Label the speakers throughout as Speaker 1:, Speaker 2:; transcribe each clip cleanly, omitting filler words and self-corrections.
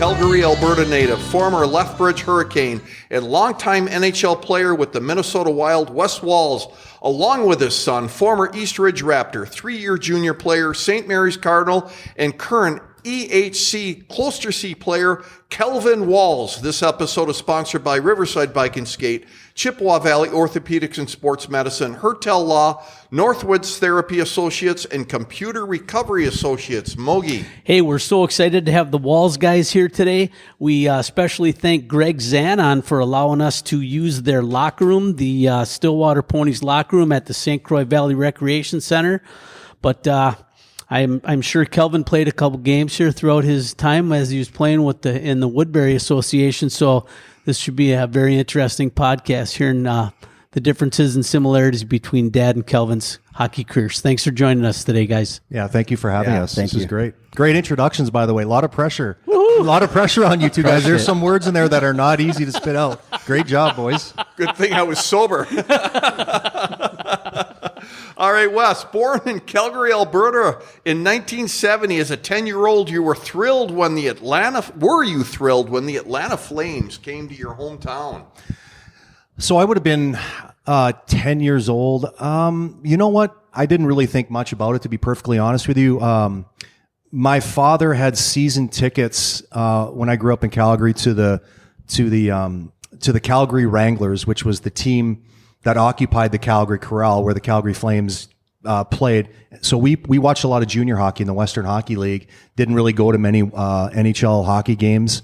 Speaker 1: Calgary, Alberta native, former Lethbridge Hurricane, and longtime NHL player with the Minnesota Wild, Wes Walz, along with his son, former East Ridge Raptor, 3-year junior player, St. Mary's Cardinal, and current EHC Closter C player, Kelvin Walz. This episode is sponsored by Riverside Bike and Skate, Chippewa Valley Orthopedics and Sports Medicine, Hertel Law, Northwoods Therapy Associates, and Computer Recovery Associates. Mogi.
Speaker 2: Hey, we're so excited to have the Walz guys here today. We especially thank Greg Zanon for allowing us to use their locker room, the Stillwater Ponies locker room at the St. Croix Valley Recreation Center. But I'm sure Kelvin played a couple games here throughout his time as he was playing in the Woodbury Association. So this should be a very interesting podcast, hearing the differences and similarities between Dad and Kelvin's hockey careers. Thanks for joining us today, guys.
Speaker 3: Yeah, thank you for having us.
Speaker 2: This
Speaker 3: is great. Great introductions, by the way. A lot of pressure.
Speaker 2: Woo-hoo.
Speaker 3: A lot of pressure on you two guys. There's some words in there that are not easy to spit out. Great job, boys.
Speaker 1: Good thing I was sober. All right, Wes, born in Calgary, Alberta in 1970 as a 10-year-old, you were thrilled when the Atlanta Flames came to your hometown?
Speaker 3: So I would have been 10 years old. You know what? I didn't really think much about it, to be perfectly honest with you. My father had season tickets when I grew up in Calgary to the Calgary Wranglers, which was the team that occupied the Calgary Corral where the Calgary Flames played. So we watched a lot of junior hockey in the Western Hockey League. Didn't really go to many NHL hockey games.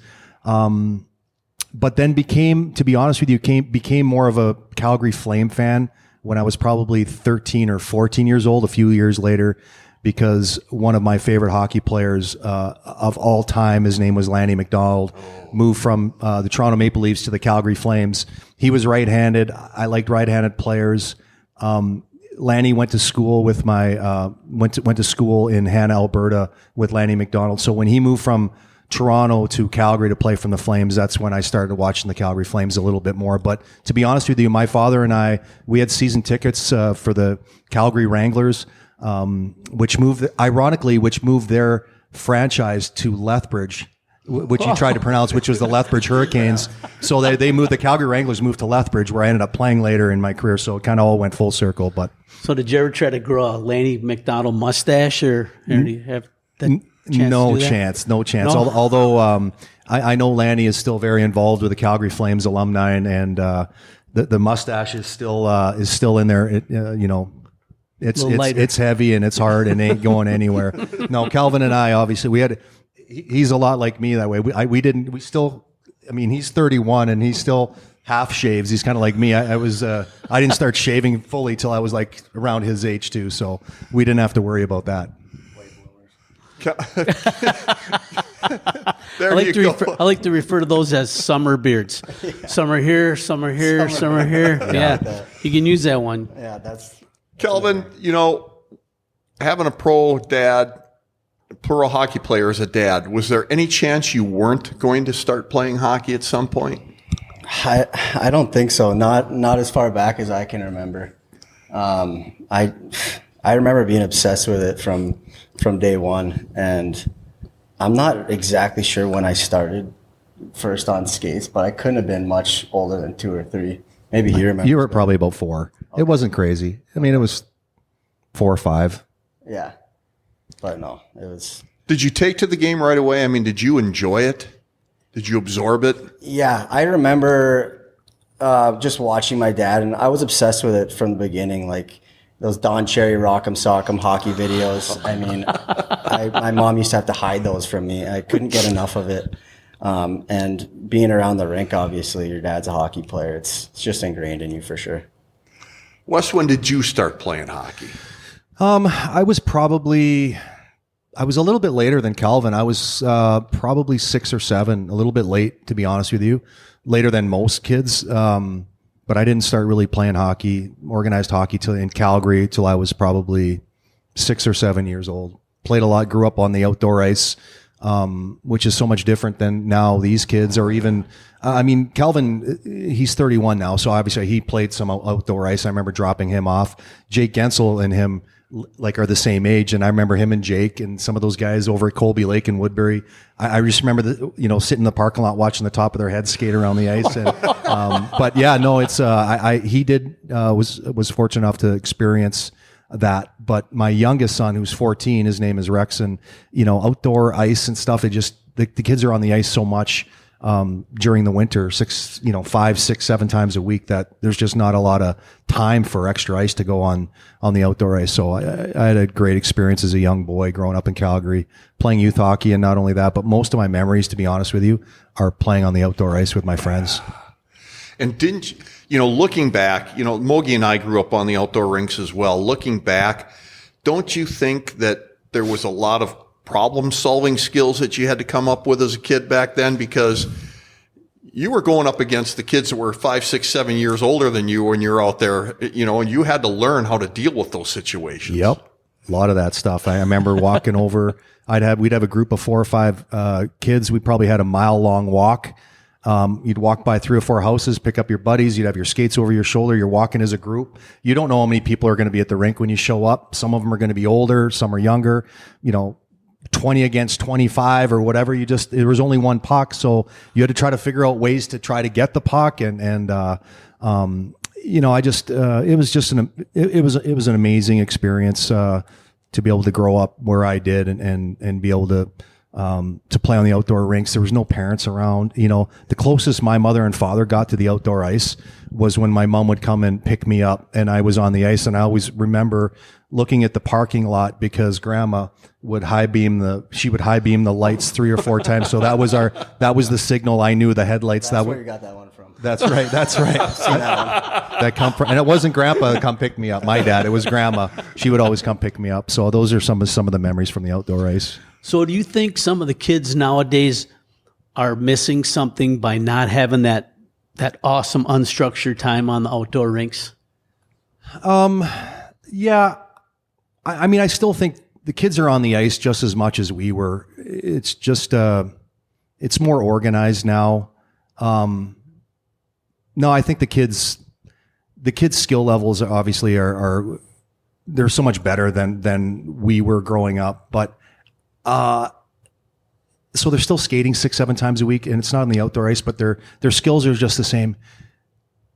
Speaker 3: But then to be honest with you, became more of a Calgary Flame fan when I was probably 13 or 14 years old, a few years later, because one of my favorite hockey players of all time, his name was Lanny McDonald, moved from the Toronto Maple Leafs to the Calgary Flames. He was right-handed. I liked right-handed players. Lanny went to school with went to school in Hanna, Alberta with Lanny McDonald. So when he moved from Toronto to Calgary to play from the Flames, that's when I started watching the Calgary Flames a little bit more. But to be honest with you, my father and I, we had season tickets for the Calgary Wranglers, which moved their franchise to Lethbridge, which you tried to pronounce, which was the Lethbridge Hurricanes. So they moved, the Calgary Wranglers moved to Lethbridge, where I ended up playing later in my career. So it kind of all went full circle. But
Speaker 2: so did you ever try to grow a Lanny McDonald mustache, or do you have that?
Speaker 3: No chance. No? Although I know Lanny is still very involved with the Calgary Flames alumni, and the mustache is still in there. It's heavy and it's hard and ain't going anywhere. No, Calvin and I, obviously he's a lot like me that way. He's 31 and he still half shaves. He's kind of like me. I didn't start shaving fully till I was like around his age too. So we didn't have to worry about that.
Speaker 1: I
Speaker 2: like to refer to those as summer beards. Yeah. Summer here, summer here, summer here. Yeah, you can use that one.
Speaker 4: Yeah, that's
Speaker 1: Kelvin. Having a pro hockey player as a dad, was there any chance you weren't going to start playing hockey at some point?
Speaker 4: I don't think so. Not as far back as I can remember. I remember being obsessed with it from day one, and I'm not exactly sure when I started first on skates, but I couldn't have been much older than 2 or 3. Maybe he remembers.
Speaker 3: You were probably about 4. Okay. It wasn't crazy. I mean, it was 4 or 5.
Speaker 4: Yeah, but no, it was.
Speaker 1: Did you take to the game right away? I mean, did you enjoy it? Did you absorb it?
Speaker 4: Yeah, I remember just watching my dad, and I was obsessed with it from the beginning, like those Don Cherry Rock'em Sock'em hockey videos. I mean, my mom used to have to hide those from me. I couldn't get enough of it. And being around the rink, obviously, your dad's a hockey player. It's just ingrained in you for sure.
Speaker 1: Wes, when did you start playing hockey?
Speaker 3: I was a little bit later than Calvin. I was probably 6 or 7, a little bit late, to be honest with you, later than most kids. But I didn't start really playing hockey, organized hockey in Calgary till I was probably 6 or 7 years old. Played a lot, grew up on the outdoor ice, which is so much different than now these kids, or even, Calvin, he's 31 now, so obviously he played some outdoor ice. I remember dropping him off. Jake Gensel and him like are the same age. And I remember him and Jake and some of those guys over at Colby Lake in Woodbury. I just remember sitting in the parking lot watching the top of their heads skate around the ice. And, but yeah, no, it's, was fortunate enough to experience that. But my youngest son, who's 14, his name is Rex, and, outdoor ice and stuff, the kids are on the ice so much during the winter, 5, 6, 7 times a week, that there's just not a lot of time for extra ice to go on the outdoor ice. So I had a great experience as a young boy growing up in Calgary, playing youth hockey. And not only that, but most of my memories, to be honest with you, are playing on the outdoor ice with my friends.
Speaker 1: And didn't looking back, Mogi and I grew up on the outdoor rinks as well. Looking back, don't you think that there was a lot of problem-solving skills that you had to come up with as a kid back then? Because you were going up against the kids that were 5, 6, 7 years older than you when you're out there, and you had to learn how to deal with those situations.
Speaker 3: Yep. A lot of that stuff. I remember walking over, we'd have a group of 4 or 5 kids. We probably had a mile-long walk. You'd walk by 3 or 4 houses, pick up your buddies. You'd have your skates over your shoulder. You're walking as a group. You don't know how many people are going to be at the rink when you show up. Some of them are going to be older. Some are younger, 20 against 25 or whatever. There was only one puck. So you had to try to figure out ways to try to get the puck. It was an amazing experience, to be able to grow up where I did and be able to play on the outdoor rinks. There was no parents around. The closest my mother and father got to the outdoor ice was when my mom would come and pick me up and I was on the ice. And I always remember looking at the parking lot because grandma would high beam the lights 3 or 4 times. So that was the signal. I knew the headlights.
Speaker 4: That's where you got that one from.
Speaker 3: That's right. That's right. That come from, and it wasn't grandpa that come pick me up. My dad, it was grandma. She would always come pick me up. So those are some of the memories from the outdoor ice.
Speaker 2: So do you think some of the kids nowadays are missing something by not having that awesome unstructured time on the outdoor rinks?
Speaker 3: Yeah. I mean, I still think the kids are on the ice just as much as we were. It's just, it's more organized now. No, I think the kids' skill levels obviously are they're so much better than we were growing up, but, so they're still skating 6, 7 times a week, and it's not on the outdoor ice, but their skills are just the same.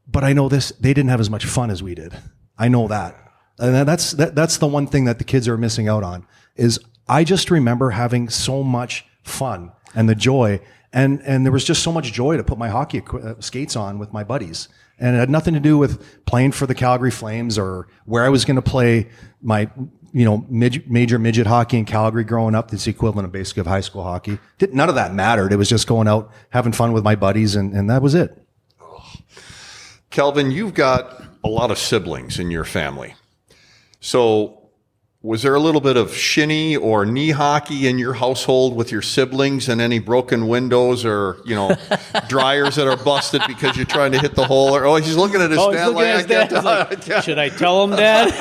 Speaker 3: But I know they didn't have as much fun as we did. I know that. And that's the one thing that the kids are missing out on, is I just remember having so much fun and the joy, and there was just so much joy to put my hockey skates on with my buddies. And it had nothing to do with playing for the Calgary Flames or where I was going to play my, major midget hockey in Calgary growing up. It's the equivalent of basically of high school hockey. None of that mattered. It was just going out, having fun with my buddies, and that was it.
Speaker 1: Kelvin, you've got a lot of siblings in your family. So was there a little bit of shinny or knee hockey in your household with your siblings, and any broken windows or, dryers that are busted because you're trying to hit the hole? Or, he's looking at his dad like, I can't tell.
Speaker 2: Like, should I tell him, Dad?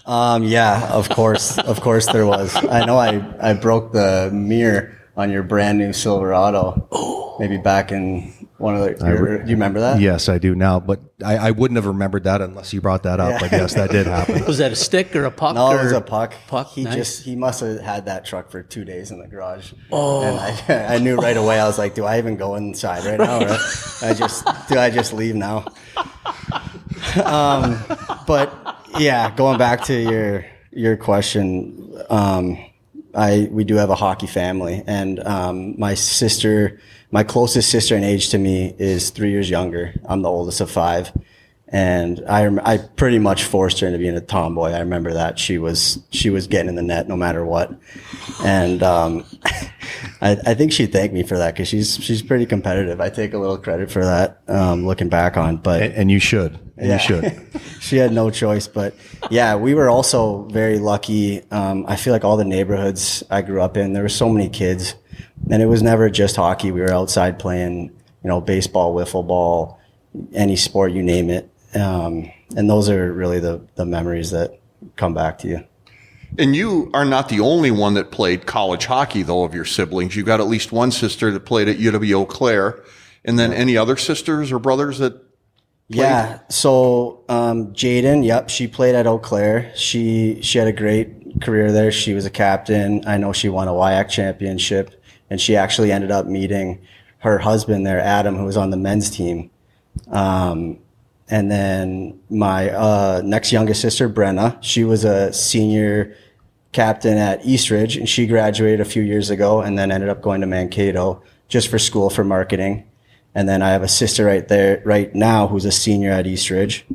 Speaker 4: Yeah, of course there was. I know I broke the mirror on your brand new Silverado, maybe back in one of the, do you remember that?
Speaker 3: Yes, I do now, but I wouldn't have remembered that unless you brought that up. Yeah. But yes, that did happen.
Speaker 2: Was that a stick or a puck?
Speaker 4: No, it was a puck.
Speaker 2: Nice.
Speaker 4: He must have had that truck for 2 days in the garage. Oh. And I knew right away. I was like, do I even go inside right now? Or do I just leave now? But yeah, going back to your question, we do have a hockey family, and my closest sister in age to me is 3 years younger. I'm the oldest of 5, and I pretty much forced her into being a tomboy. I remember that she was getting in the net no matter what, and I think she'd thank me for that, because she's pretty competitive. I take a little credit for that, looking back on. But
Speaker 3: and you should. You should.
Speaker 4: She had no choice. But yeah, we were also very lucky. I feel like all the neighborhoods I grew up in, there were so many kids, and it was never just hockey. We were outside playing, baseball, wiffle ball, any sport, you name it. And those are really the memories that come back to you.
Speaker 1: And you are not the only one that played college hockey, though, of your siblings. You've got at least one sister that played at UW-Eau Claire. And then any other sisters or brothers that
Speaker 4: Yeah. So Jaden, yep, she played at Eau Claire. She had a great career there. She was a captain. I know she won a WIAC championship, and she actually ended up meeting her husband there, Adam, who was on the men's team. And then my next youngest sister, Brenna, she was a senior captain at Eastridge, and she graduated a few years ago and then ended up going to Mankato just for school for marketing. And then I have a sister right now who's a senior at Eastridge,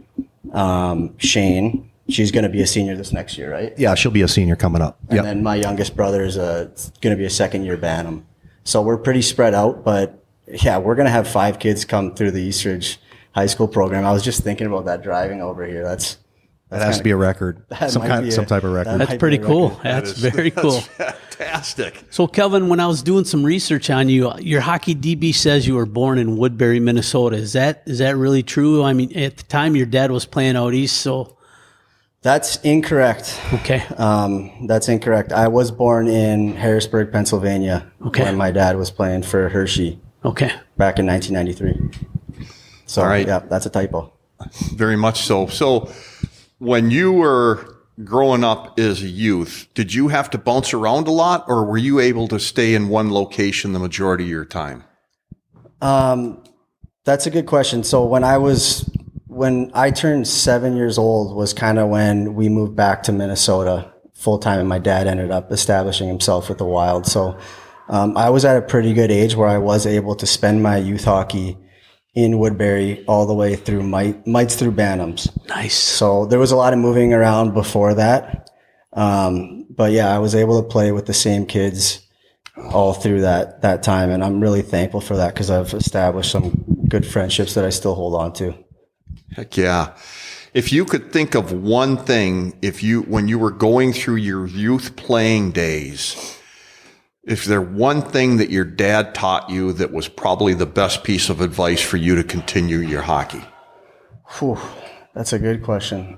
Speaker 4: Shane. She's going to be a senior this next year, right?
Speaker 3: Yeah, she'll be a senior coming up.
Speaker 4: And then my youngest brother is going to be a second-year Bantam. So we're pretty spread out, but yeah, we're going to have 5 kids come through the Eastridge high school program. I was just thinking about that driving over here. That
Speaker 3: has to be a record. Some type of record.
Speaker 2: That's pretty cool. That's very cool.
Speaker 1: Fantastic.
Speaker 2: So, Kelvin, when I was doing some research on you, your hockey DB says you were born in Woodbury, Minnesota. Is that really true? I mean, at the time your dad was playing out east, so.
Speaker 4: That's incorrect.
Speaker 2: Okay.
Speaker 4: That's incorrect. I was born in Harrisburg, Pennsylvania, when my dad was playing for Hershey.
Speaker 2: Okay.
Speaker 4: Back in 1993. So,
Speaker 1: all right.
Speaker 4: Yeah, that's a typo.
Speaker 1: Very much so. So, when you were growing up as a youth, did you have to bounce around a lot, or were you able to stay in one location the majority of your time?
Speaker 4: That's a good question. So when I turned 7 years old was kind of when we moved back to Minnesota full time, and my dad ended up establishing himself with the Wild. So I was at a pretty good age where I was able to spend my youth hockey in Woodbury all the way through mites through Bantams.
Speaker 2: Nice.
Speaker 4: So there was a lot of moving around before that. But yeah, I was able to play with the same kids all through that time. And I'm really thankful for that because I've established some good friendships that I still hold on to.
Speaker 1: Heck yeah. If you could think of one thing, when you were going through your youth playing days, if there one thing that your dad taught you that was probably the best piece of advice for you to continue your hockey?
Speaker 4: Whew, that's a good question.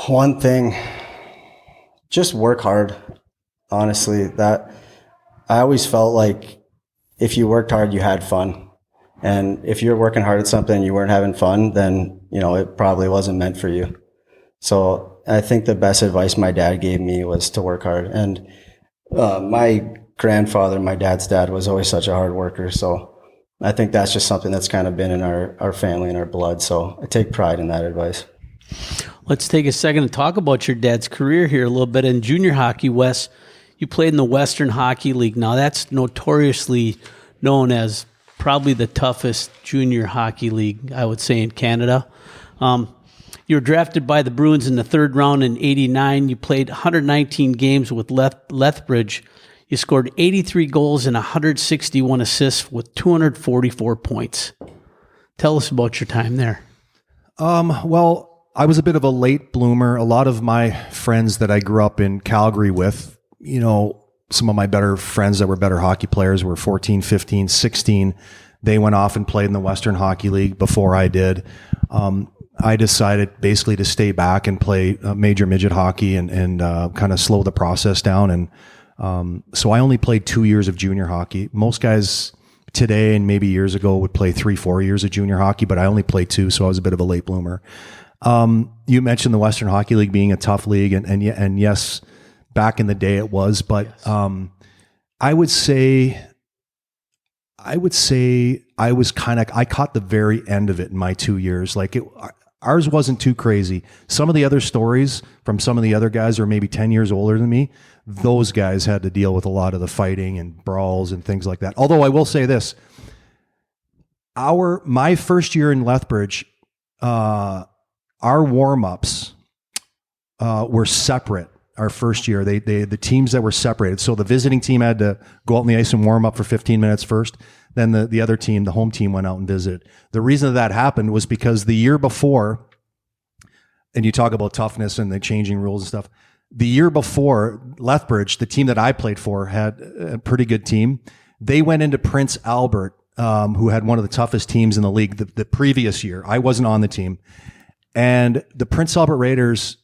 Speaker 4: One thing, just work hard. Honestly, that I always felt like if you worked hard, you had fun. And if you're working hard at something and you weren't having fun, then, it probably wasn't meant for you. So I think the best advice my dad gave me was to work hard. And my grandfather, my dad's dad, was always such a hard worker. So I think that's just something that's kind of been in our family and our blood. So I take pride in that advice.
Speaker 2: Let's take a second to talk about your dad's career here a little bit. In junior hockey, Wes, you played in the Western Hockey League. Now, that's notoriously known as probably the toughest junior hockey league, I would say, in Canada. You were drafted by the Bruins in the 3rd round in '89. You played 119 games with Lethbridge. You scored 83 goals and 161 assists with 244 points. Tell us about your time there.
Speaker 3: Well, I was a bit of a late bloomer. A lot of my friends that I grew up in Calgary with, some of my better friends that were better hockey players were 14, 15, 16. They went off and played in the Western Hockey League before I did. I decided basically to stay back and play major midget hockey and kind of slow the process down. And so I only played 2 years of junior hockey. Most guys today and maybe years ago would play 3-4 years of junior hockey, but I only played 2, so I was a bit of a late bloomer. You mentioned the Western Hockey League being a tough league, and yes, back in the day it was, but I would say I was I caught the very end of it in my 2 years. Ours wasn't too crazy. Some of the other stories from some of the other guys who are maybe 10 years older than me, those guys had to deal with a lot of the fighting and brawls and things like that. Although I will say this, my first year in Lethbridge, our warm-ups were separate. Our first year, the teams that were separated. So the visiting team had to go out on the ice and warm up for 15 minutes first. Then the other team, the home team, went out and visited. The reason that happened was because the year before, and you talk about toughness and the changing rules and stuff. The year before, Lethbridge, the team that I played for, had a pretty good team. They went into Prince Albert, who had one of the toughest teams in the league the previous year. I wasn't on the team. And the Prince Albert Raiders,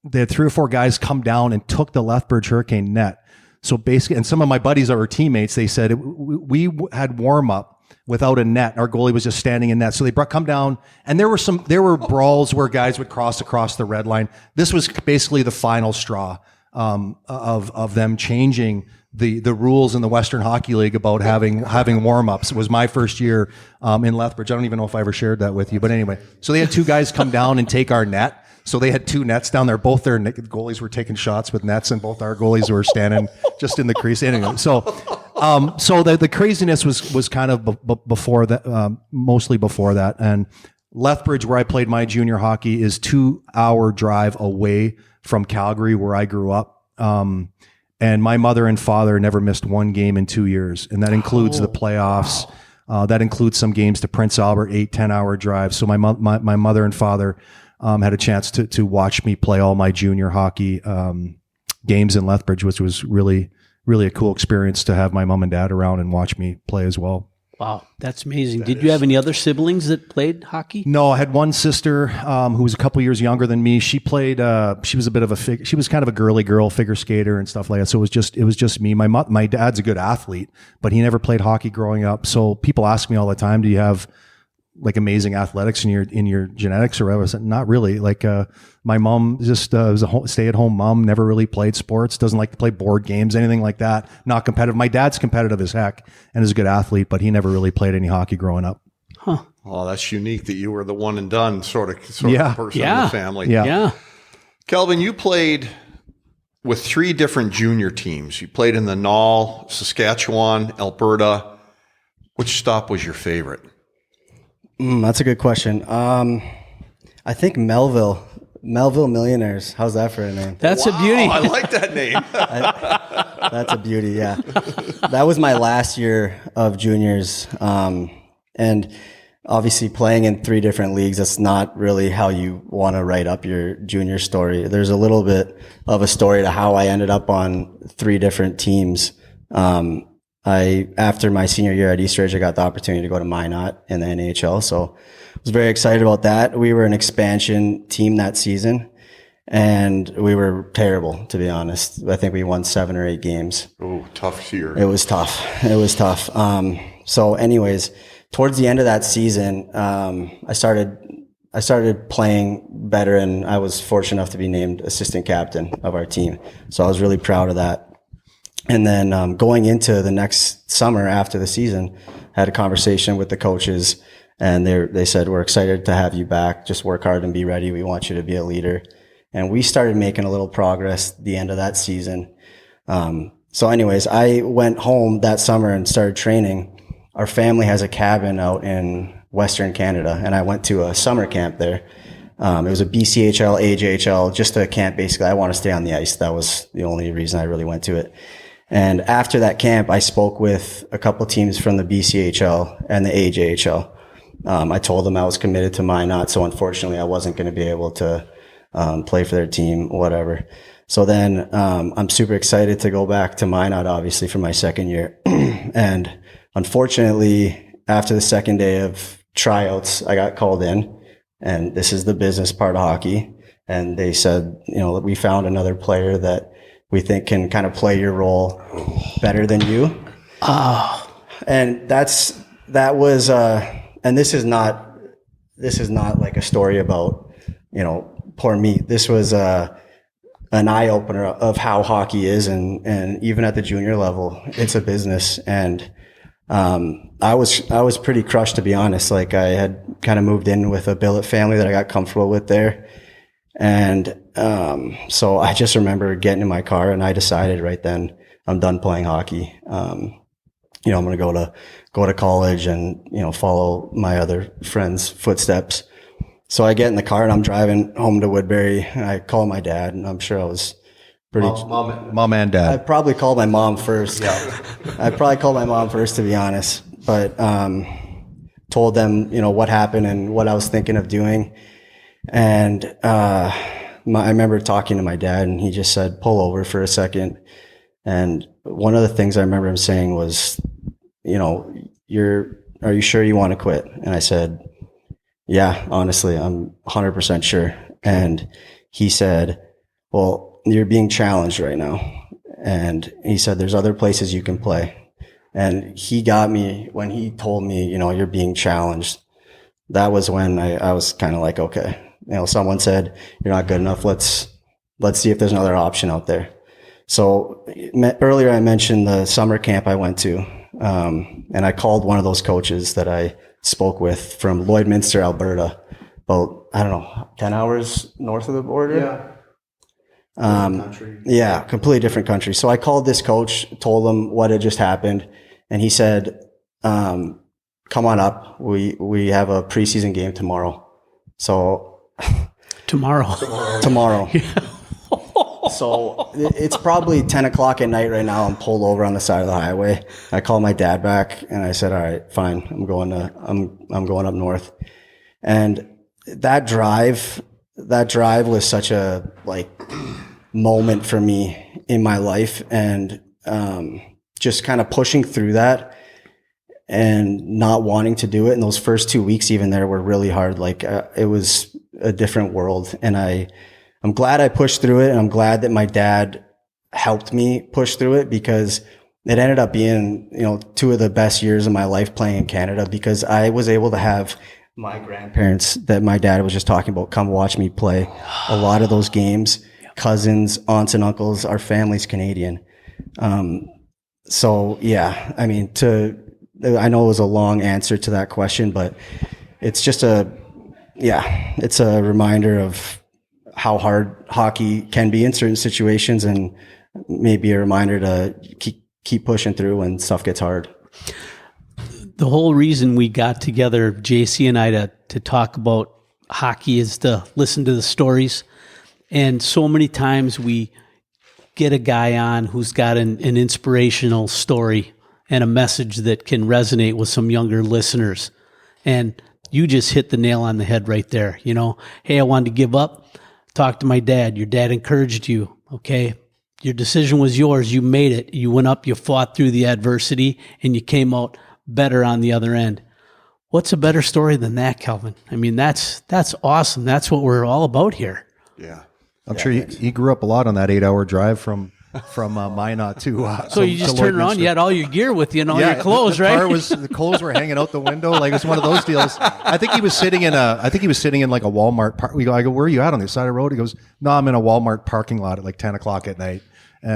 Speaker 3: they had 3 or 4 guys come down and took the Lethbridge Hurricane net. So basically, and some of my buddies that were teammates, they said we had warm up without a net. Our goalie was just standing in net. So they come down, and there were brawls where guys would cross across the red line. This was basically the final straw of them changing the rules in the Western Hockey League about having warm-ups. It was my first year in Lethbridge. I don't even know if I ever shared that with you, but anyway. So they had two guys come down and take our net. So they had two nets down there. Both their goalies were taking shots with nets, and both our goalies were standing just in the crease. Anyway, so the craziness was kind of before that, mostly before that. And Lethbridge, where I played my junior hockey, is 2-hour drive away from Calgary, where I grew up. And my mother and father never missed one game in 2 years, and that includes the playoffs. That includes some games to Prince Albert, 8-10-hour drives. So my mother and father had a chance to watch me play all my junior hockey games in Lethbridge, which was really, really a cool experience to have my mom and dad around and watch me play as well.
Speaker 2: Wow, that's amazing. Did you have any other siblings that played hockey?
Speaker 3: No, I had one sister who was a couple years younger than me. She played. She was a bit of she was kind of a girly girl figure skater and stuff like that. So it was just me. My dad's a good athlete, but he never played hockey growing up. So people ask me all the time, "Do you have like amazing athletics in your genetics or whatever?" I said, not really. Like my mom just was a stay-at-home mom, never really played sports, doesn't like to play board games, anything like that. Not competitive. My dad's competitive as heck and is a good athlete, but he never really played any hockey growing up.
Speaker 2: Huh.
Speaker 1: Oh, that's unique that you were the one and done sort of person in the family.
Speaker 3: Yeah.
Speaker 1: Kelvin, you played with 3 different junior teams. You played in the Null, Saskatchewan, Alberta. Which stop was your favorite?
Speaker 4: That's a good question. I think Melville Millionaires. How's that for a name?
Speaker 2: That's a beauty.
Speaker 1: I like that name.
Speaker 4: That's a beauty. Yeah, that was my last year of juniors, and obviously playing in 3 different leagues. That's not really how you want to write up your junior story. There's a little bit of a story to how I ended up on 3 different teams. After my senior year at Eastridge, I got the opportunity to go to Minot in the NHL. So I was very excited about that. We were an expansion team that season, and we were terrible, to be honest. I think we won 7 or 8 games.
Speaker 1: Oh, tough year.
Speaker 4: It was tough. So anyways, towards the end of that season, I started playing better, and I was fortunate enough to be named assistant captain of our team. So I was really proud of that. And then going into the next summer after the season, I had a conversation with the coaches, and they said, "We're excited to have you back. Just work hard and be ready. We want you to be a leader." And we started making a little progress at the end of that season. So anyways, I went home that summer and started training. Our family has a cabin out in Western Canada, and I went to a summer camp there. It was a BCHL, AJHL, just a camp basically. I want to stay on the ice. That was the only reason I really went to it. And after that camp, I spoke with a couple teams from the BCHL and the AJHL. I told them I was committed to Minot, so unfortunately I wasn't going to be able to play for their team, whatever. So then I'm super excited to go back to Minot, obviously, for my second year. And unfortunately, after the second day of tryouts, I got called in, and this is the business part of hockey. And they said, we found another player that we think can kind of play your role better than you.
Speaker 2: Oh.
Speaker 4: And that was, and this is not like a story about, poor me. This was, an eye opener of how hockey is. And even at the junior level, it's a business. And, I was pretty crushed, to be honest. Like, I had kind of moved in with a billet family that I got comfortable with there. And so I just remember getting in my car, and I decided right then, I'm done playing hockey. I'm going to go to college and, follow my other friends' footsteps. So I get in the car and I'm driving home to Woodbury, and I call my dad, and I'm sure I was pretty...
Speaker 3: Mom and dad.
Speaker 4: I probably called my mom first. Yeah. I probably called my mom first, to be honest, but told them, what happened and what I was thinking of doing. And I remember talking to my dad, and he just said, "Pull over for a second." And one of the things I remember him saying was, "Are you sure you want to quit?" And I said, "Yeah, honestly, I'm 100% sure." And he said, "Well, you're being challenged right now." And he said, "There's other places you can play. And he got me when he told me, you know, you're being challenged. That was when I was kind of like, okay, you know, someone said, you're not good enough. Let's see if there's another option out there. So earlier I mentioned the summer camp I went to. And I called one of those coaches that I spoke with from Lloydminster, Alberta, about, I don't know, 10 hours north of the border. Yeah. Completely different country. So I called this coach, told him what had just happened. And he said, come on up. We have a preseason game tomorrow. So
Speaker 2: Tomorrow.
Speaker 4: So it's probably 10 o'clock at night right now. I'm pulled over on the side of the highway. I called my dad back and I said, all right, fine. I'm going up north. And that drive was such a moment for me in my life. And, just kind of pushing through that and not wanting to do it. And those first 2 weeks even there were really hard. It was a different world. And I'm glad I pushed through it, and I'm glad that my dad helped me push through it, because it ended up being, you know, 2 of the best years of my life playing in Canada, because I was able to have my grandparents that my dad was just talking about come watch me play a lot of those games, cousins, aunts and uncles. Our family's Canadian. So yeah, I mean, I know it was a long answer to that question, but it's just it's a reminder of how hard hockey can be in certain situations, and maybe a reminder to keep pushing through when stuff gets hard.
Speaker 2: The whole reason we got together, JC and I, to talk about hockey is to listen to the stories. And so many times we get a guy on who's got an inspirational story and a message that can resonate with some younger listeners. And you just hit the nail on the head right there. You know, hey, I wanted to give up. Talk to my dad. Your dad encouraged you. Okay. Your decision was yours. You made it. You went up, you fought through the adversity, and you came out better on the other end. What's a better story than that, Kelvin? I mean, that's awesome. That's what we're all about here.
Speaker 1: Yeah.
Speaker 3: I'm sure he grew up a lot on that 8-hour drive from Minot to.
Speaker 2: So you just turned around, you had all your gear with you and all your clothes,
Speaker 3: the
Speaker 2: right?
Speaker 3: The clothes were hanging out the window. Like, it's one of those deals. I think he was sitting in like a Walmart. I go, where are you at on the side of the road? He goes, no, I'm in a Walmart parking lot at like 10 o'clock at night.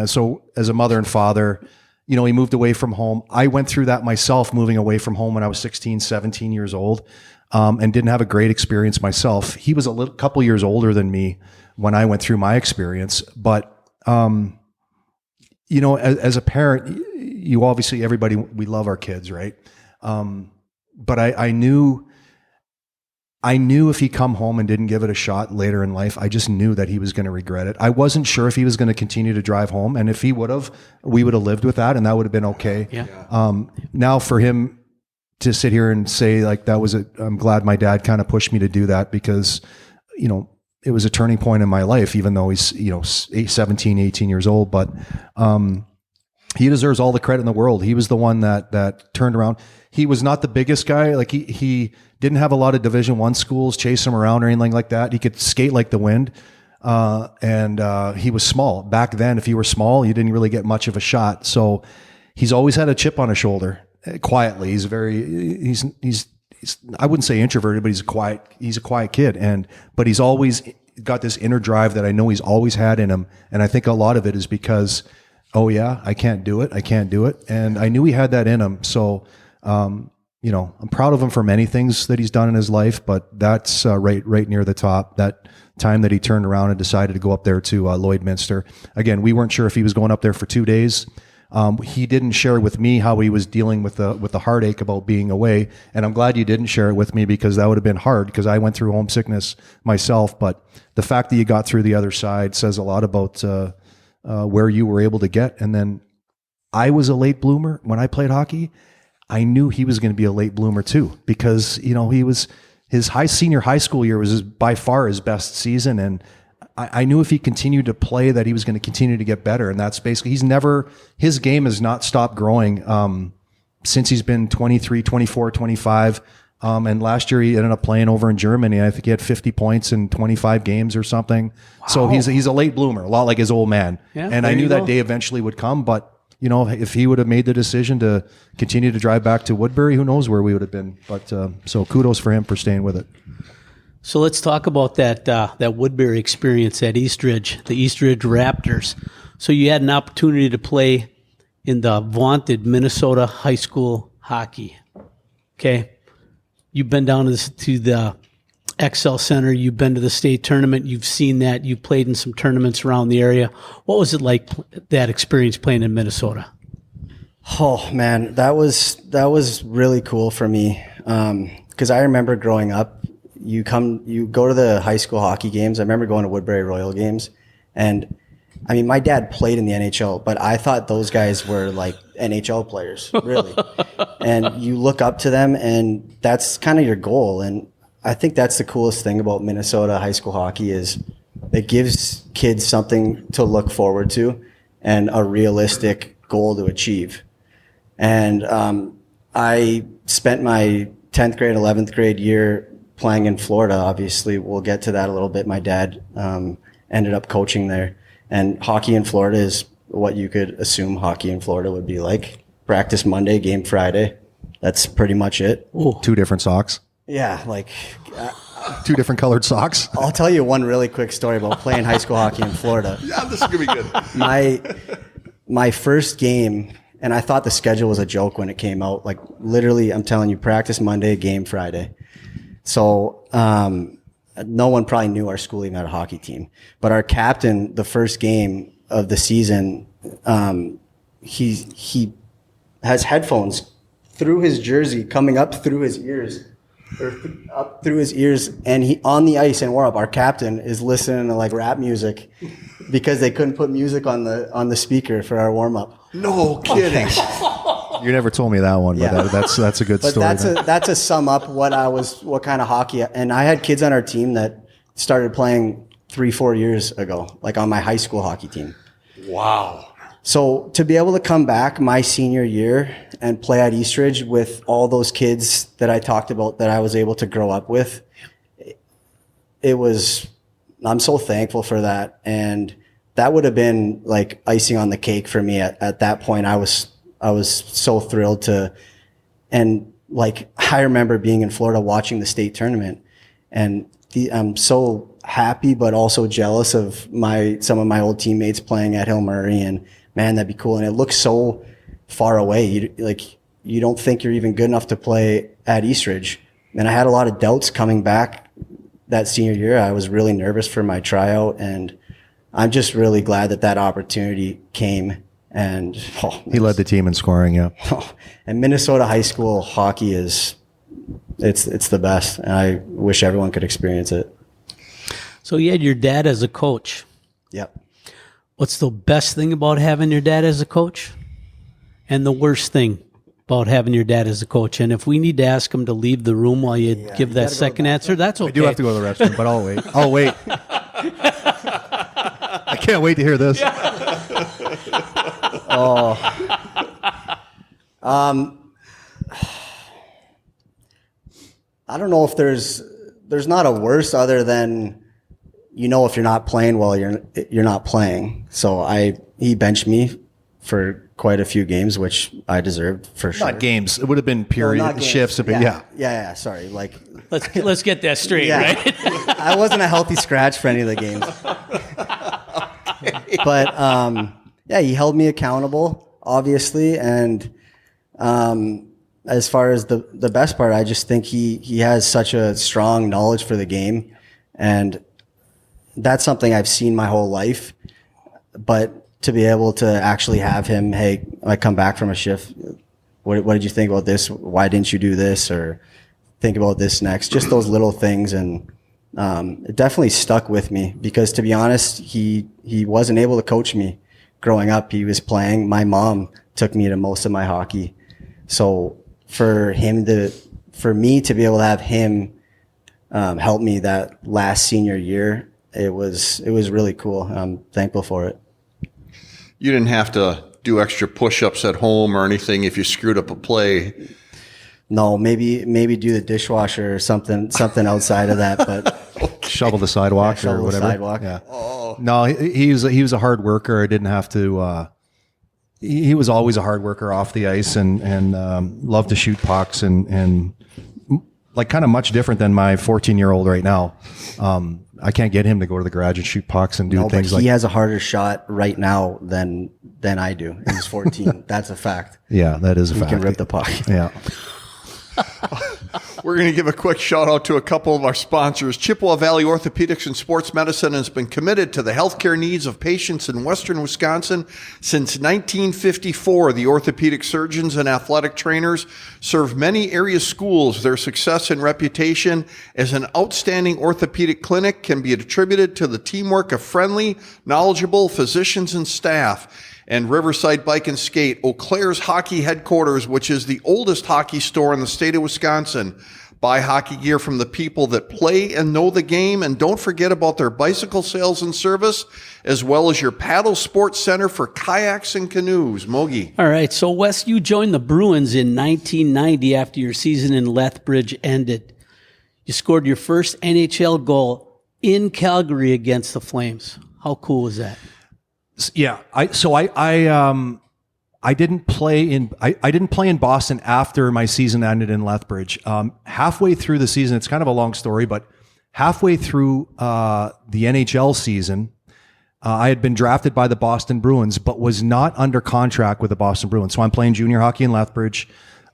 Speaker 3: So as a mother and father, you know, he moved away from home. I went through that myself, moving away from home when I was 16, 17 years old, and didn't have a great experience myself. He was a couple years older than me when I went through my experience. But, you know, as a parent, you obviously, we love our kids, right? But I knew if he come home and didn't give it a shot later in life, I just knew that he was going to regret it. I wasn't sure if he was going to continue to drive home. And if he would have, we would have lived with that, and that would have been okay.
Speaker 2: Yeah.
Speaker 3: Now for him to sit here and say, like, I'm glad my dad kind of pushed me to do that, because, you know, it was a turning point in my life, even though he's, you know, 17, 18 years old. But he deserves all the credit in the world. He was the one that turned around. He was not the biggest guy. Like, he didn't have a lot of Division I schools chase him around or anything like that. He could skate like the wind. And he was small. Back then, if you were small, you didn't really get much of a shot. So he's always had a chip on his shoulder, quietly. He's I wouldn't say introverted, but he's a quiet kid. But he's always got this inner drive that I know he's always had in him. And I think a lot of it is because, oh yeah, I can't do it. And I knew he had that in him. So, you know, I'm proud of him for many things that he's done in his life, but that's right near the top. That time that he turned around and decided to go up there to Lloydminster. Again, we weren't sure if he was going up there for 2 days. He didn't share with me how he was dealing with the heartache about being away. And I'm glad you didn't share it with me, because that would have been hard, because I went through homesickness myself. But the fact that you got through the other side says a lot about where you were able to get. And then I was a late bloomer when I played hockey. I knew he was going to be a late bloomer too, because, you know, his senior high school year was by far his best season. And I knew if he continued to play that he was going to continue to get better. And that's basically, his game has not stopped growing since he's been 23, 24, 25. And last year he ended up playing over in Germany. I think he had 50 points in 25 games or something. Wow. So he's a late bloomer, a lot like his old man. Yeah, and I knew that day eventually would come. But, if he would have made the decision to continue to drive back to Woodbury, who knows where we would have been. But so kudos for him for staying with it.
Speaker 2: So let's talk about that Woodbury experience at Eastridge, the Eastridge Raptors. So you had an opportunity to play in the vaunted Minnesota high school hockey. Okay, you've been down to the XL Center. You've been to the state tournament. You've seen that. You played in some tournaments around the area. What was it like, that experience playing in Minnesota?
Speaker 4: Oh man, that was really cool for me. Because I remember growing up, you go to the high school hockey games. I remember going to Woodbury Royal games, and I mean, my dad played in the NHL, but I thought those guys were like NHL players, really. And you look up to them, and that's kind of your goal. And I think that's the coolest thing about Minnesota high school hockey is it gives kids something to look forward to and a realistic goal to achieve. And I spent my 10th grade, 11th grade year playing in Florida. Obviously, we'll get to that a little bit. My dad ended up coaching there. And hockey in Florida is what you could assume hockey in Florida would be like. Practice Monday, game Friday. That's pretty much it.
Speaker 3: Ooh. 2 different socks.
Speaker 4: Yeah, like
Speaker 3: 2 different colored socks.
Speaker 4: I'll tell you one really quick story about playing high school hockey in Florida.
Speaker 1: Yeah, this is gonna be good.
Speaker 4: My first game, and I thought the schedule was a joke when it came out. Like literally, I'm telling you, practice Monday, game Friday. So no one probably knew our school even had a hockey team. But our captain, the first game of the season, he has headphones through his jersey coming up through his ears. Up through his ears, and he on the ice and warm up. Our captain is listening to like rap music because they couldn't put music on the speaker for our warm up.
Speaker 1: No kidding.
Speaker 3: You never told me that one, but
Speaker 4: Yeah.
Speaker 3: that's a good
Speaker 4: But
Speaker 3: story.
Speaker 4: that's a sum up what kind of hockey. And I had kids on our team that started playing 3-4 years ago, like on my high school hockey team.
Speaker 1: Wow.
Speaker 4: So to be able to come back my senior year and play at Eastridge with all those kids that I talked about that I was able to grow up with, I'm so thankful for that. And that would have been like icing on the cake for me at that point. I was so thrilled to, and like, I remember being in Florida watching the state tournament, and I'm so happy, but also jealous of some of my old teammates playing at Hill Murray, and man, that'd be cool. And it looks so far away. You don't think you're even good enough to play at Eastridge. And I had a lot of doubts coming back that senior year. I was really nervous for my tryout, and I'm just really glad that opportunity came. And
Speaker 3: he led the team in scoring, yeah.
Speaker 4: And Minnesota high school hockey it's the best. And I wish everyone could experience it.
Speaker 2: So you had your dad as a coach.
Speaker 4: Yep.
Speaker 2: What's the best thing about having your dad as a coach? And the worst thing about having your dad as a coach? And if we need to ask him to leave the room while you give that second answer, that's okay.
Speaker 3: I do have to go to the restroom, but I'll wait. I'll wait. I can't wait to hear this.
Speaker 4: I don't know if there's not a worse other than, if you're not playing well, you're not playing. So he benched me for quite a few games, which I deserved for sure.
Speaker 3: Not games. It would have been period shifts. But
Speaker 4: yeah. Sorry. Like,
Speaker 2: let's get that straight, right?
Speaker 4: I wasn't a healthy scratch for any of the games. But he held me accountable, obviously, and as far as the best part, I just think he has such a strong knowledge for the game, and that's something I've seen my whole life. But to be able to actually have him, hey, I come back from a shift, what did you think about this? Why didn't you do this? Or think about this next? Just those little things, and it definitely stuck with me because, to be honest, he wasn't able to coach me growing up. He was playing. My mom took me to most of my hockey, so for me to be able to have him help me that last senior year, it was really cool. I'm thankful for it.
Speaker 1: You didn't have to do extra push-ups at home or anything if you screwed up a play.
Speaker 4: No, maybe do the dishwasher or something outside of that, but
Speaker 3: shovel the sidewalk or whatever.
Speaker 4: Sidewalk.
Speaker 3: Yeah. Oh. No, he was a hard worker. I didn't have to. he was always a hard worker off the ice and loved to shoot pucks and like kind of much different than my 14-year-old right now. I can't get him to go to the garage and shoot pucks and do things
Speaker 4: but
Speaker 3: like.
Speaker 4: He has a harder shot right now than I do. He's 14. That's a fact.
Speaker 3: Yeah, that is a fact.
Speaker 4: He can rip the puck.
Speaker 3: Yeah.
Speaker 1: We're going to give a quick shout out to a couple of our sponsors. Chippewa Valley Orthopedics and Sports Medicine has been committed to the healthcare needs of patients in western Wisconsin since 1954. The orthopedic surgeons and athletic trainers serve many area schools. Their success and reputation as an outstanding orthopedic clinic can be attributed to the teamwork of friendly, knowledgeable physicians and staff. And Riverside Bike and Skate, Eau Claire's hockey headquarters, which is the oldest hockey store in the state of Wisconsin. Buy hockey gear from the people that play and know the game, and don't forget about their bicycle sales and service, as well as your paddle sports center for kayaks and canoes. Mogi.
Speaker 2: All right, so Wes, you joined the Bruins in 1990 after your season in Lethbridge ended. You scored your first NHL goal in Calgary against the Flames. How cool was that?
Speaker 3: Yeah, I didn't play in Boston after my season ended in Lethbridge. Halfway through the season, it's kind of a long story, but halfway through the NHL season, I had been drafted by the Boston Bruins, but was not under contract with the Boston Bruins. So I'm playing junior hockey in Lethbridge.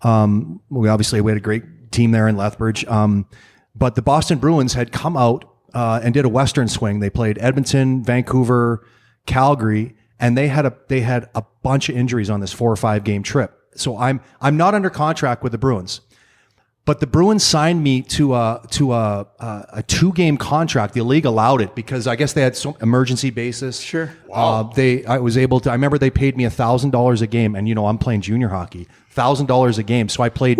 Speaker 3: We had a great team there in Lethbridge. But the Boston Bruins had come out and did a Western swing. They played Edmonton, Vancouver, Calgary, and they had a bunch of injuries on this 4 or 5 game trip. So I'm not under contract with the Bruins, but the Bruins signed me to a 2-game contract. The league allowed it because I guess they had some emergency basis.
Speaker 2: Sure.
Speaker 3: Wow. I remember they paid me $1,000 a game, and I'm playing junior hockey, $1,000 a game. So I played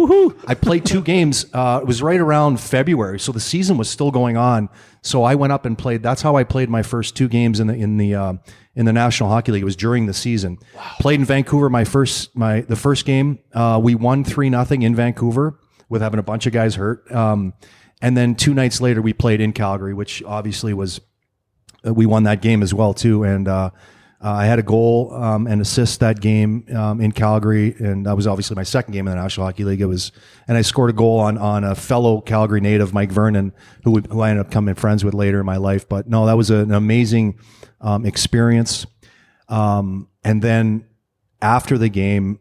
Speaker 3: 2 games. It was right around February, so the season was still going on. So I went up and played. That's how I played my first 2 games in the National Hockey League. It was during the season. Wow. Played in Vancouver. The first game, we won 3-0 in Vancouver with having a bunch of guys hurt. And then 2 nights later, we played in Calgary, which obviously was we won that game as well too. And I had a goal and assist that game in Calgary, and that was obviously my second game in the National Hockey League. And I scored a goal on a fellow Calgary native, Mike Vernon, who I ended up becoming friends with later in my life. But no, that was an amazing experience. And then after the game,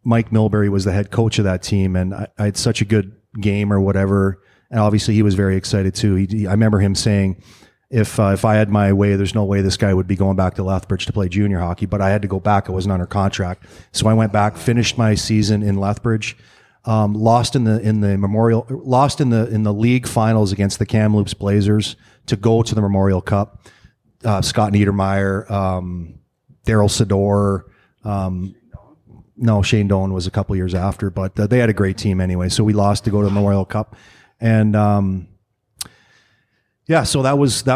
Speaker 3: Mike Milbury was the head coach of that team, and I had such a good game or whatever. And obviously, he was very excited too. I remember him saying, If I had my way, there's no way this guy would be going back to Lethbridge to play junior hockey. But I had to go back. I wasn't under contract, so I went back, finished my season in Lethbridge, lost in the league finals against the Kamloops Blazers to go to the Memorial Cup. Scott Niedermeyer, Daryl Sador, no, Shane Doan was a couple years after, but they had a great team anyway. So we lost to go to the Memorial Cup, and. Yeah, so that was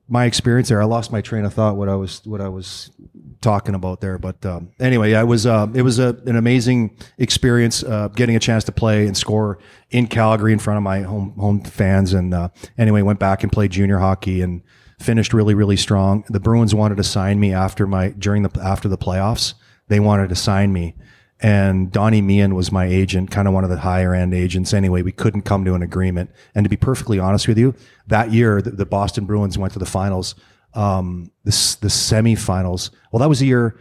Speaker 3: my experience there. I lost my train of thought what I was talking about there, but anyway, it was an amazing experience getting a chance to play and score in Calgary in front of my home fans. And anyway, went back and played junior hockey and finished really, really strong. The Bruins wanted to sign me after the playoffs. They wanted to sign me. And Donnie Meehan was my agent, kind of one of the higher end agents. Anyway, we couldn't come to an agreement. And to be perfectly honest with you, that year the Boston Bruins went to the finals, the semifinals. Well, that was the year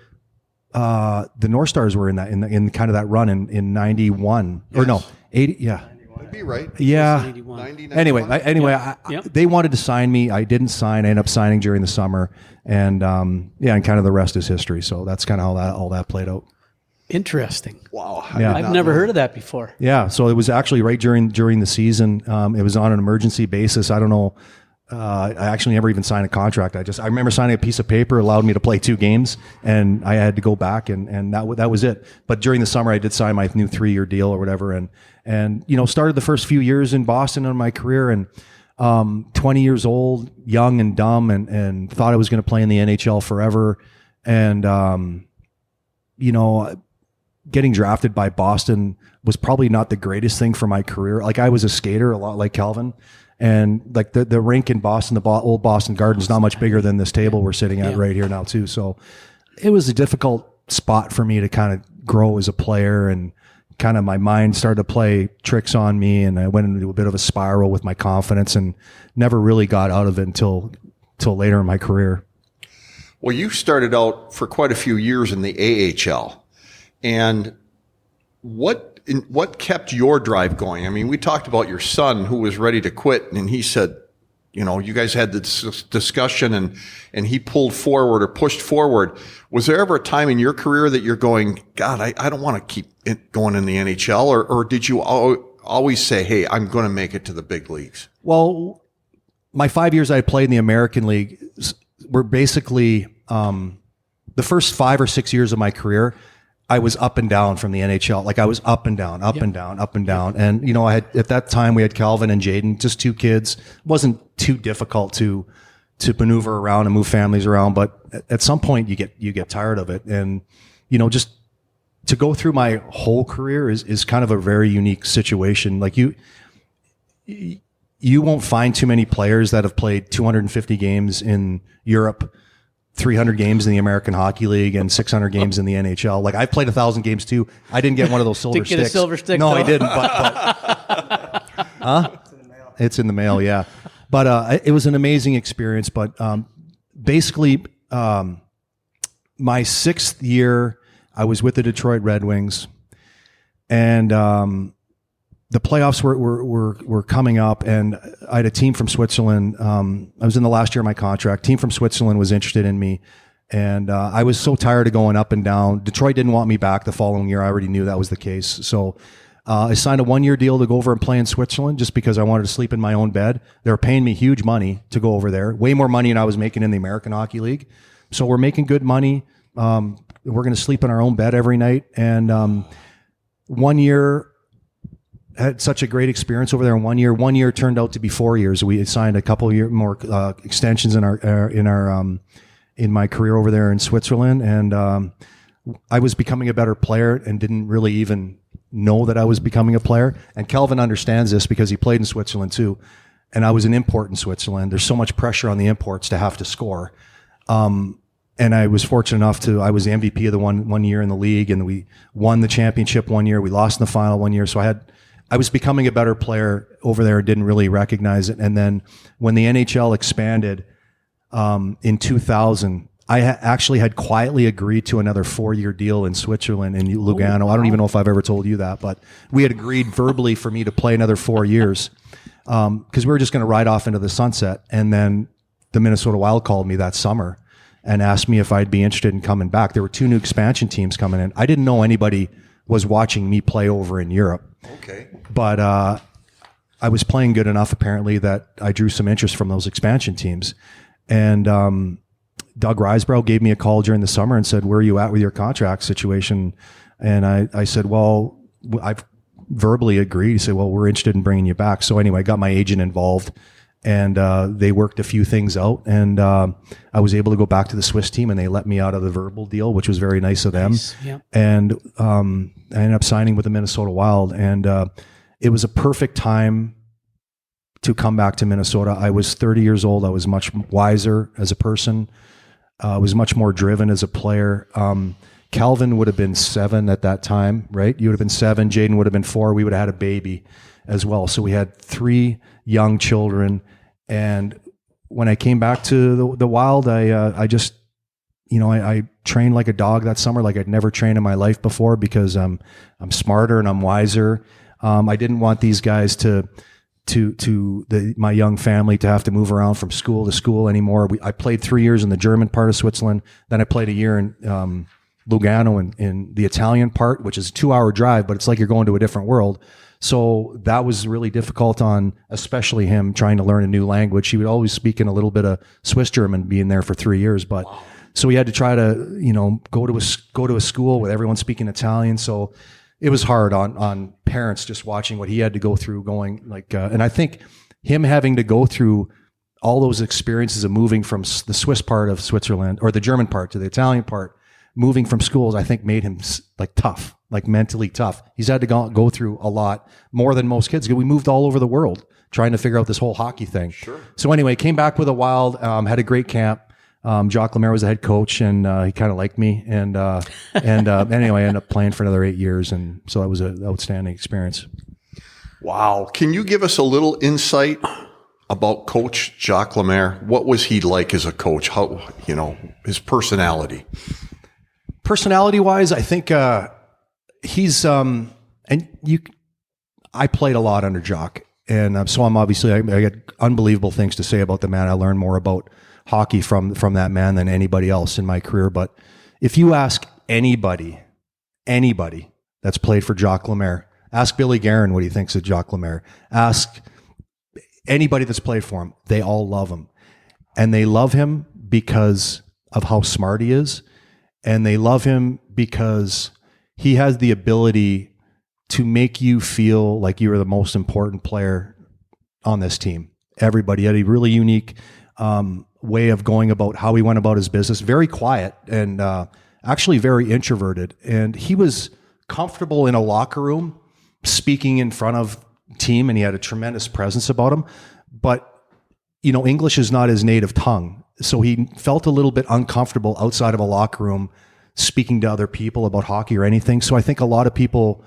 Speaker 3: the North Stars were in kind of that run in 91 or no 80. Yeah,
Speaker 1: You'd be right.
Speaker 3: Yeah.
Speaker 1: 90,
Speaker 3: Anyway,
Speaker 2: Yep.
Speaker 3: they wanted to sign me. I didn't sign. I ended up signing during the summer, and and kind of the rest is history. So that's kind of how all that played out.
Speaker 2: Interesting.
Speaker 1: Wow.
Speaker 3: Yeah.
Speaker 2: I've never heard of that before.
Speaker 3: Yeah, so it was actually right during the season. It was on an emergency basis. I don't know. I actually never even signed a contract. I remember signing a piece of paper, allowed me to play 2 games, and I had to go back, and that was it. But during the summer, I did sign my new 3-year deal or whatever, and started the first few years in Boston in my career, and 20 years old, young and dumb, and thought I was going to play in the NHL forever, and getting drafted by Boston was probably not the greatest thing for my career. Like, I was a skater, a lot like Kelvin, and like the rink in Boston, old Boston Garden is not much bigger than this table we're sitting at right here now too. So it was a difficult spot for me to kind of grow as a player, and kind of my mind started to play tricks on me, and I went into a bit of a spiral with my confidence and never really got out of it until later in my career.
Speaker 1: Well, you started out for quite a few years in the AHL, and what kept your drive going? I mean, we talked about your son who was ready to quit, and he said, you know, you guys had this discussion and he pulled forward or pushed forward. Was there ever a time in your career that you're going, God, I don't want to keep it going in the NHL, or did you always say, hey, I'm going to make it to the big leagues?
Speaker 3: Well, my 5 years I played in the American League were basically the first 5 or 6 years of my career. I was up and down from the NHL. Like I was up and down, up and down, up and down. And, you know, at that time we had Kelvin and Jaden, just 2 kids. It wasn't too difficult to maneuver around and move families around. But at some point you get tired of it. And, you know, just to go through my whole career is kind of a very unique situation. Like you won't find too many players that have played 250 games in Europe, 300 games in the American Hockey League, and 600 games in the NHL. Like I've played 1,000 games too. I didn't get one of those silver
Speaker 2: Didn't get
Speaker 3: sticks.
Speaker 2: a silver stick,
Speaker 3: No,
Speaker 2: though.
Speaker 3: I didn't. Huh? It's in the mail. Yeah. But it was an amazing experience. But basically, my 6th year, I was with the Detroit Red Wings, and the playoffs were coming up, and I had a team from Switzerland. I was in the last year of my contract. Team from Switzerland was interested in me, and I was so tired of going up and down. Detroit didn't want me back the following year. I already knew that was the case. So I signed a 1-year deal to go over and play in Switzerland just because I wanted to sleep in my own bed. They were paying me huge money to go over there, way more money than I was making in the American Hockey League. So we're making good money. We're going to sleep in our own bed every night. And 1 year, had such a great experience over there in 1 year. 1 year turned out to be 4 years. We signed a couple more extensions in my career over there in Switzerland, and I was becoming a better player and didn't really even know that I was becoming a player. And Kelvin understands this because he played in Switzerland too, and I was an import in Switzerland. There's so much pressure on the imports to have to score. And I was fortunate enough I was the MVP of the one year in the league, and we won the championship 1 year. We lost in the final 1 year, so I was becoming a better player over there and didn't really recognize it. And then when the NHL expanded in 2000, I actually had quietly agreed to another 4-year deal in Switzerland, in Lugano. I don't even know if I've ever told you that, but we had agreed verbally for me to play another 4 years because we were just going to ride off into the sunset. And then the Minnesota Wild called me that summer and asked me if I'd be interested in coming back. There were 2 new expansion teams coming in. I didn't know anybody was watching me play over in Europe.
Speaker 1: Okay.
Speaker 3: But I was playing good enough, apparently, that I drew some interest from those expansion teams. And Doug Risebrough gave me a call during the summer and said, where are you at with your contract situation? And I said, well, I've verbally agreed. He said, well, we're interested in bringing you back. So anyway, I got my agent involved, and they worked a few things out. And I was able to go back to the Swiss team, and they let me out of the verbal deal, which was very nice of them.
Speaker 2: Nice. Yep.
Speaker 3: And I ended up signing with the Minnesota Wild. And it was a perfect time to come back to Minnesota. I was 30 years old. I was much wiser as a person. I was much more driven as a player. Calvin would have been 7 at that time, right? You would have been 7. Jaden would have been 4. We would have had a baby as well. So we had 3 young children. And when I came back to the Wild, I just, you know, I trained like a dog that summer, like I'd never trained in my life before, because I'm smarter and I'm wiser. I didn't want these guys my young family to have to move around from school to school anymore. I played 3 years in the German part of Switzerland. Then I played a year in Lugano in the Italian part, which is a 2-hour drive, but it's like you're going to a different world. So that was really difficult on especially him trying to learn a new language. He would always speak in a little bit of Swiss German, being there for 3 years. But wow. So he had to try to, you know, go to a school with everyone speaking Italian. So it was hard on parents just watching what he had to go through, going like, and I think him having to go through all those experiences of moving from the Swiss part of Switzerland, or the German part, to the Italian part, moving from schools, I think made him like tough, like mentally tough. He's had to go through a lot more than most kids. We moved all over the world trying to figure out this whole hockey thing.
Speaker 1: Sure.
Speaker 3: So anyway, came back with a Wild, had a great camp. Jacques Lemaire was the head coach, and he kind of liked me. And anyway, I ended up playing for another 8 years, and so that was an outstanding experience.
Speaker 1: Wow. Can you give us a little insight about Coach Jacques Lemaire? What was he like as a coach? How, his personality?
Speaker 3: Personality-wise, I think he's I played a lot under Jacques, and so I got unbelievable things to say about the man. I learned more about hockey from that man than anybody else in my career. But if you ask anybody that's played for Jacques Lemaire, ask Billy Guerin what he thinks of Jacques Lemaire. Ask anybody that's played for him. They all love him, and they love him because of how smart he is, and they love him because he has the ability to make you feel like you are the most important player on this team. Everybody had a really unique way of going about how he went about his business. Very quiet and actually very introverted. And he was comfortable in a locker room speaking in front of team, and he had a tremendous presence about him. But, English is not his native tongue. So he felt a little bit uncomfortable outside of a locker room speaking to other people about hockey or anything. So I think a lot of people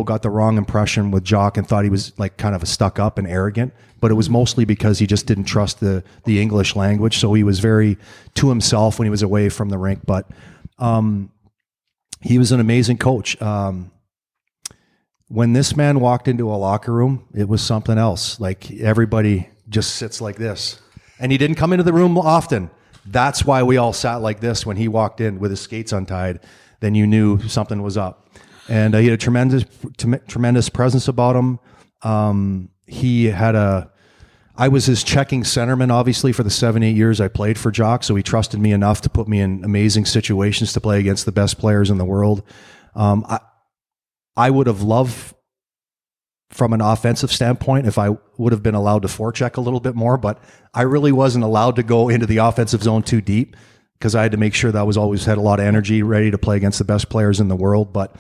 Speaker 3: got the wrong impression with Jacques and thought he was like kind of a stuck up and arrogant, but it was mostly because he just didn't trust the English language. So he was very to himself when he was away from the rink, but he was an amazing coach. When this man walked into a locker room, it was something else. Like everybody just sits like this, and he didn't come into the room often. That's why we all sat like this when he walked in with his skates untied. Then you knew something was up. And he had a tremendous presence about him. I was his checking centerman, obviously, for the 7-8 years I played for Jacques. So he trusted me enough to put me in amazing situations to play against the best players in the world. I would have loved, from an offensive standpoint, if I would have been allowed to forecheck a little bit more, but I really wasn't allowed to go into the offensive zone too deep because I had to make sure that I was always had a lot of energy, ready to play against the best players in the world. But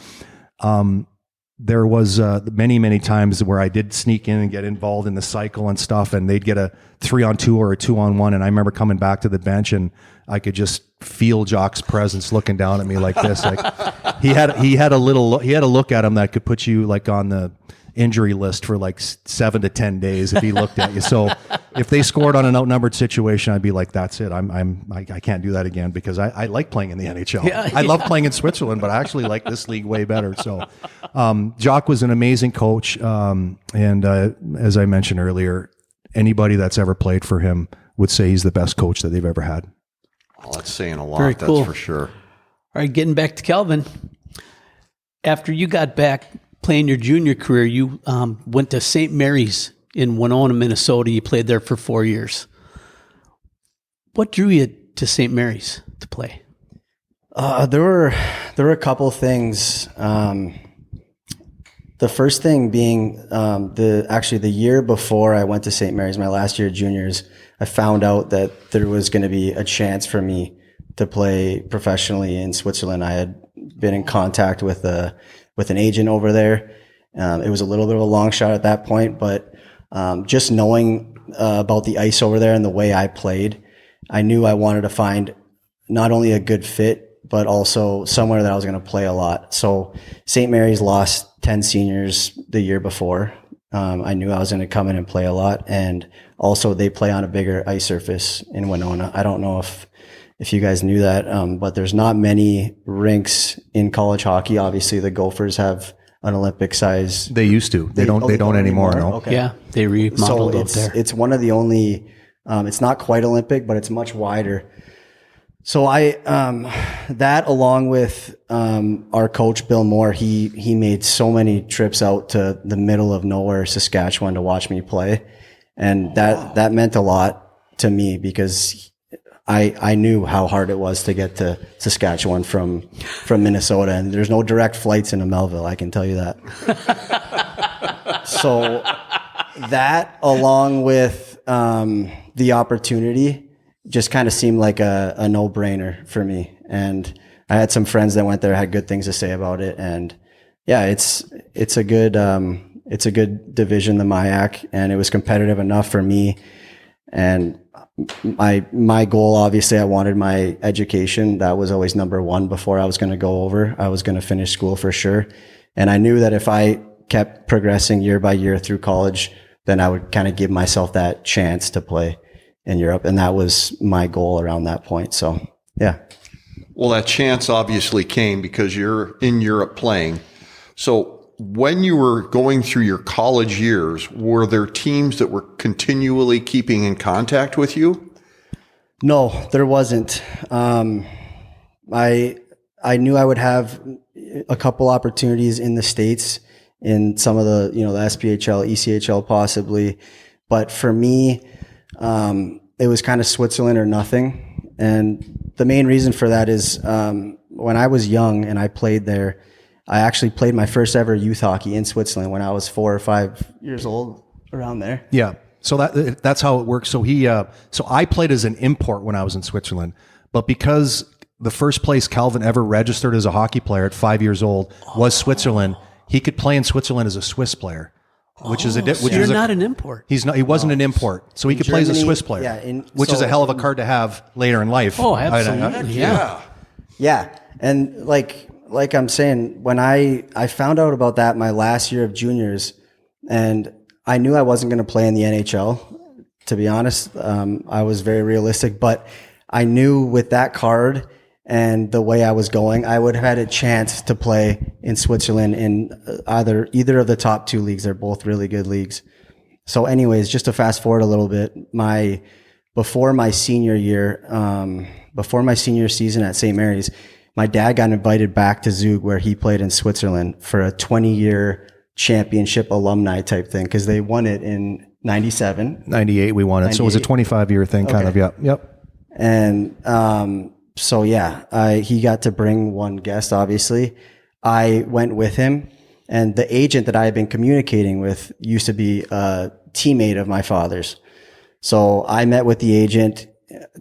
Speaker 3: there was many, many times where I did sneak in and get involved in the cycle and stuff, and they'd get a 3-on-2 or a 2-on-1, and I remember coming back to the bench and I could just feel Jacques' presence looking down at me like this. Like he had a look at him that could put you like on the injury list for like 7 to 10 days if he looked at you. So if they scored on an outnumbered situation, I'd be like, that's it. I can't do that again because I like playing in the NHL.
Speaker 2: Yeah.
Speaker 3: I love playing in Switzerland, but I actually like this league way better. So Jacques was an amazing coach. And as I mentioned earlier, anybody that's ever played for him would say he's the best coach that they've ever had.
Speaker 1: Well, that's saying a lot.
Speaker 2: Very cool.
Speaker 1: That's for sure.
Speaker 2: All right, getting back to Kelvin. After you got back playing your junior career, you went to St. Mary's in Winona, Minnesota. You played there for 4 years. What drew you to St. Mary's to play?
Speaker 4: There were a couple of things. The first thing being the year before I went to St. Mary's, my last year of juniors, I found out that there was going to be a chance for me to play professionally in Switzerland. I had been in contact with an agent over there. It was a little bit of a long shot at that point, but just knowing about the ice over there and the way I played, I knew I wanted to find not only a good fit, but also somewhere that I was going to play a lot. So St. Mary's lost 10 seniors the year before. I knew I was going to come in and play a lot, and also they play on a bigger ice surface in Winona. I don't know if you guys knew that, but there's not many rinks in college hockey. Obviously, the Gophers have an Olympic size.
Speaker 3: They used to. They don't anymore. No.
Speaker 4: Okay.
Speaker 2: Yeah, they remodeled out there.
Speaker 4: It's one of the only. It's not quite Olympic, but it's much wider. So that along with our coach Bill Moore, he made so many trips out to the middle of nowhere, Saskatchewan, to watch me play, and that meant a lot to me because I knew how hard it was to get to Saskatchewan from Minnesota, and there's no direct flights into Melville, I can tell you that. So that, along with the opportunity, just kind of seemed like a no-brainer for me. And I had some friends that went there, had good things to say about it. And yeah, it's a good division, the MIAC, and it was competitive enough for me. And my goal, obviously, I wanted my education. That was always number one before I was going to go over. I was going to finish school for sure. And I knew that if I kept progressing year by year through college, then I would kind of give myself that chance to play in Europe. And that was my goal around that point. So, yeah.
Speaker 1: Well, that chance obviously came because you're in Europe playing. So when you were going through your college years, were there teams that were continually keeping in contact with you?
Speaker 4: No, there wasn't. I knew I would have a couple opportunities in the States in some of the, the SPHL, ECHL possibly. But for me, it was kind of Switzerland or nothing. And the main reason for that is when I was young and I played there, I actually played my first ever youth hockey in Switzerland when I was 4 or 5 years old, around there.
Speaker 3: Yeah. So that's how it works. So so I played as an import when I was in Switzerland, but because the first place Kelvin ever registered as a hockey player at 5 years old was Switzerland, he could play in Switzerland as a Swiss player, which is
Speaker 2: you're not an import.
Speaker 3: He wasn't an import, so he could play as a Swiss player, which is a hell of a card to have later in life.
Speaker 2: Oh, absolutely.
Speaker 4: Yeah. And like I'm saying, when I found out about that my last year of juniors, and I knew I wasn't going to play in the NHL, to be honest. I was very realistic, but I knew with that card and the way I was going, I would have had a chance to play in Switzerland in either of the top 2 leagues. They're both really good leagues. So anyways, just to fast forward a little bit, before my senior season at St. Mary's, my dad got invited back to Zug, where he played in Switzerland, for a 20-year championship alumni type thing, because they won it in 97.
Speaker 3: 98 we won it. 98. So it was a 25-year thing, kind of. Yep.
Speaker 4: And so, yeah, he got to bring one guest, obviously. I went with him, and the agent that I had been communicating with used to be a teammate of my father's. So I met with the agent,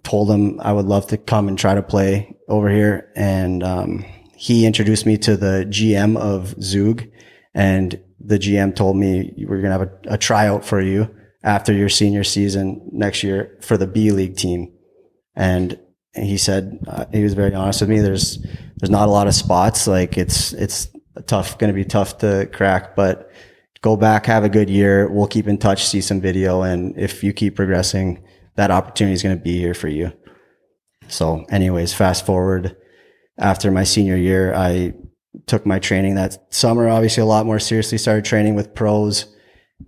Speaker 4: told him I would love to come and try to play over here. And he introduced me to the GM of Zug, and the GM told me, we're going to have a tryout for you after your senior season next year for the B League team. And he said, he was very honest with me. There's not a lot of spots. Like it's going to be tough to crack, but go back, have a good year. We'll keep in touch, see some video. And if you keep progressing, that opportunity is going to be here for you. So anyways, fast forward, after my senior year, I took my training that summer, obviously a lot more seriously, started training with pros,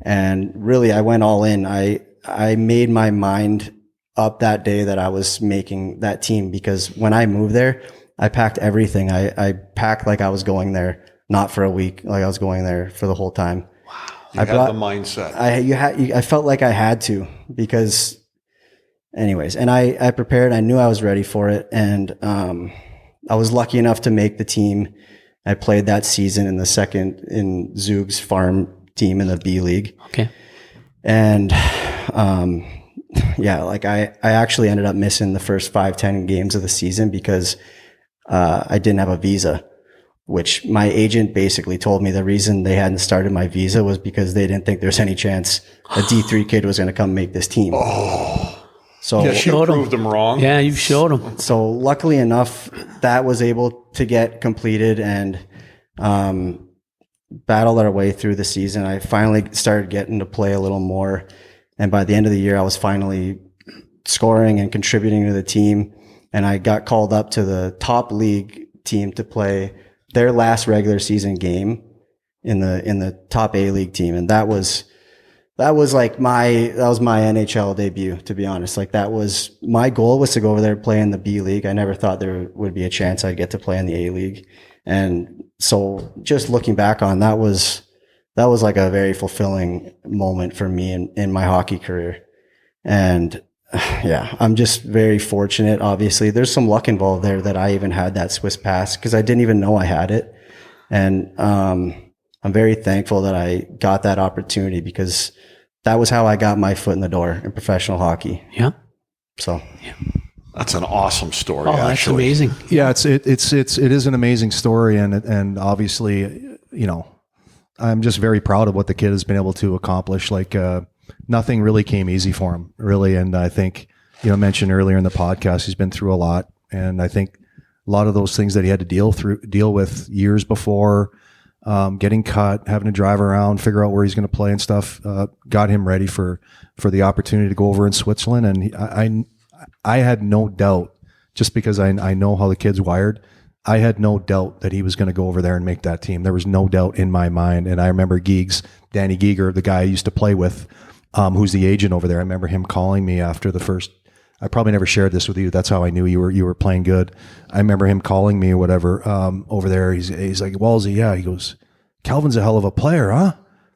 Speaker 4: and really I went all in. I made my mind up that day that I was making that team, because when I moved there, I packed everything. I packed like I was going there, not for a week, like I was going there for the whole time.
Speaker 1: Wow. You had the mindset.
Speaker 4: I felt like I had to, because anyways, and I prepared. I knew I was ready for it, and I was lucky enough to make the team. I played that season in Zug's farm team in the B League.
Speaker 2: Okay.
Speaker 4: And yeah, like I actually ended up missing the first 5-10 games of the season because I didn't have a visa, which my agent basically told me the reason they hadn't started my visa was because they didn't think there's any chance a D3 kid was going to come make this team.
Speaker 1: Oh.
Speaker 4: So
Speaker 1: yes, you proved them wrong.
Speaker 2: Yeah, you showed them.
Speaker 4: So luckily enough, that was able to get completed, and battled our way through the season. I finally started getting to play a little more, and by the end of the year, I was finally scoring and contributing to the team. And I got called up to the top league team to play their last regular season game in the top A league team, and that was my NHL debut, to be honest. Like, that was my goal, was to go over there and play in the B League. I never thought there would be a chance I'd get to play in the A League. And so just looking back on that was like a very fulfilling moment for me in my hockey career. And yeah, I'm just very fortunate. Obviously, there's some luck involved there that I even had that Swiss pass, because I didn't even know I had it. And I'm very thankful that I got that opportunity, because that was how I got my foot in the door in professional hockey.
Speaker 2: Yeah.
Speaker 4: So,
Speaker 2: yeah.
Speaker 1: That's an awesome story.
Speaker 2: Oh, that's amazing.
Speaker 3: Yeah, it is an amazing story, and obviously, you know, I'm just very proud of what the kid has been able to accomplish. Like, nothing really came easy for him, really, and I think mentioned earlier in the podcast, he's been through a lot. And I think a lot of those things that he had to deal with years before, getting cut, having to drive around, figure out where he's going to play and stuff, got him ready for the opportunity to go over in Switzerland. And I had no doubt, just because I know how the kid's wired, I had no doubt that he was going to go over there and make that team. There was no doubt in my mind. And I remember Danny Giger, the guy I used to play with, who's the agent over there. I remember him calling me after the first. I probably never shared this with you. That's how I knew you were playing good. I remember him calling me or whatever over there. He's like, Walsy, yeah. He goes, Kelvin's a hell of a player, huh?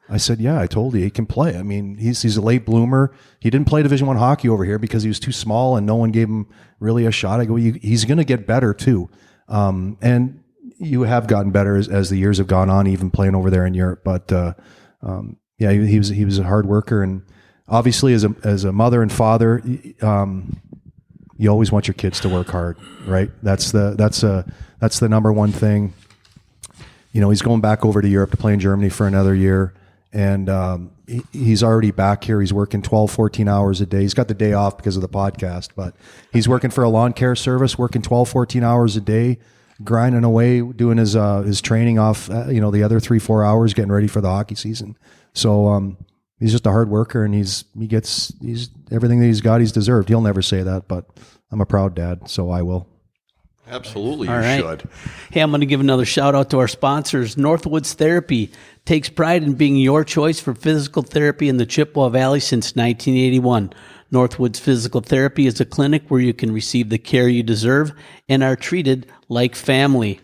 Speaker 3: I said, yeah. I told you he can play. I mean, he's a late bloomer. He didn't play Division I hockey over here because he was too small and no one gave him really a shot. I go, he's going to get better too. And you have gotten better as the years have gone on, even playing over there in Europe. But yeah, he was a hard worker, and obviously as a mother and father, you always want your kids to work hard, right? That's the number one thing. He's going back over to Europe to play in Germany for another year, and he's already back here. He's working 12, 14 hours a day. He's got the day off because of the podcast, but he's working for a lawn care service, working 12, 14 hours a day, grinding away, doing his training off, the other 3-4 hours, getting ready for the hockey season. So he's just a hard worker, and he's everything that he's got, he's deserved. He'll never say that, but I'm a proud dad, so I will.
Speaker 1: Absolutely,
Speaker 2: All
Speaker 1: you
Speaker 2: right.
Speaker 1: should.
Speaker 2: Hey, I'm going to give another shout out to our sponsors. Northwoods Therapy takes pride in being your choice for physical therapy in the Chippewa Valley since 1981. Northwoods Physical Therapy is a clinic where you can receive the care you deserve and are treated like family.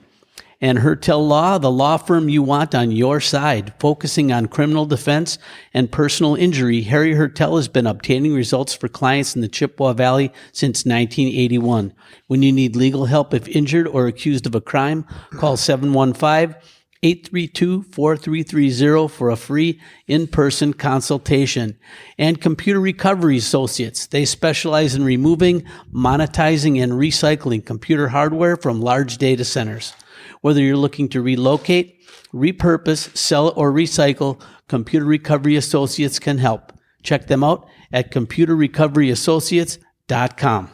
Speaker 2: And Hertel Law, the law firm you want on your side, focusing on criminal defense and personal injury. Harry Hertel has been obtaining results for clients in the Chippewa Valley since 1981. When you need legal help if injured or accused of a crime, call 715-832-4330 for a free in-person consultation. And Computer Recovery Associates. They specialize in removing, monetizing, and recycling computer hardware from large data centers. Whether you're looking to relocate, repurpose, sell, or recycle, Computer Recovery Associates can help. Check them out at computerrecoveryassociates.com.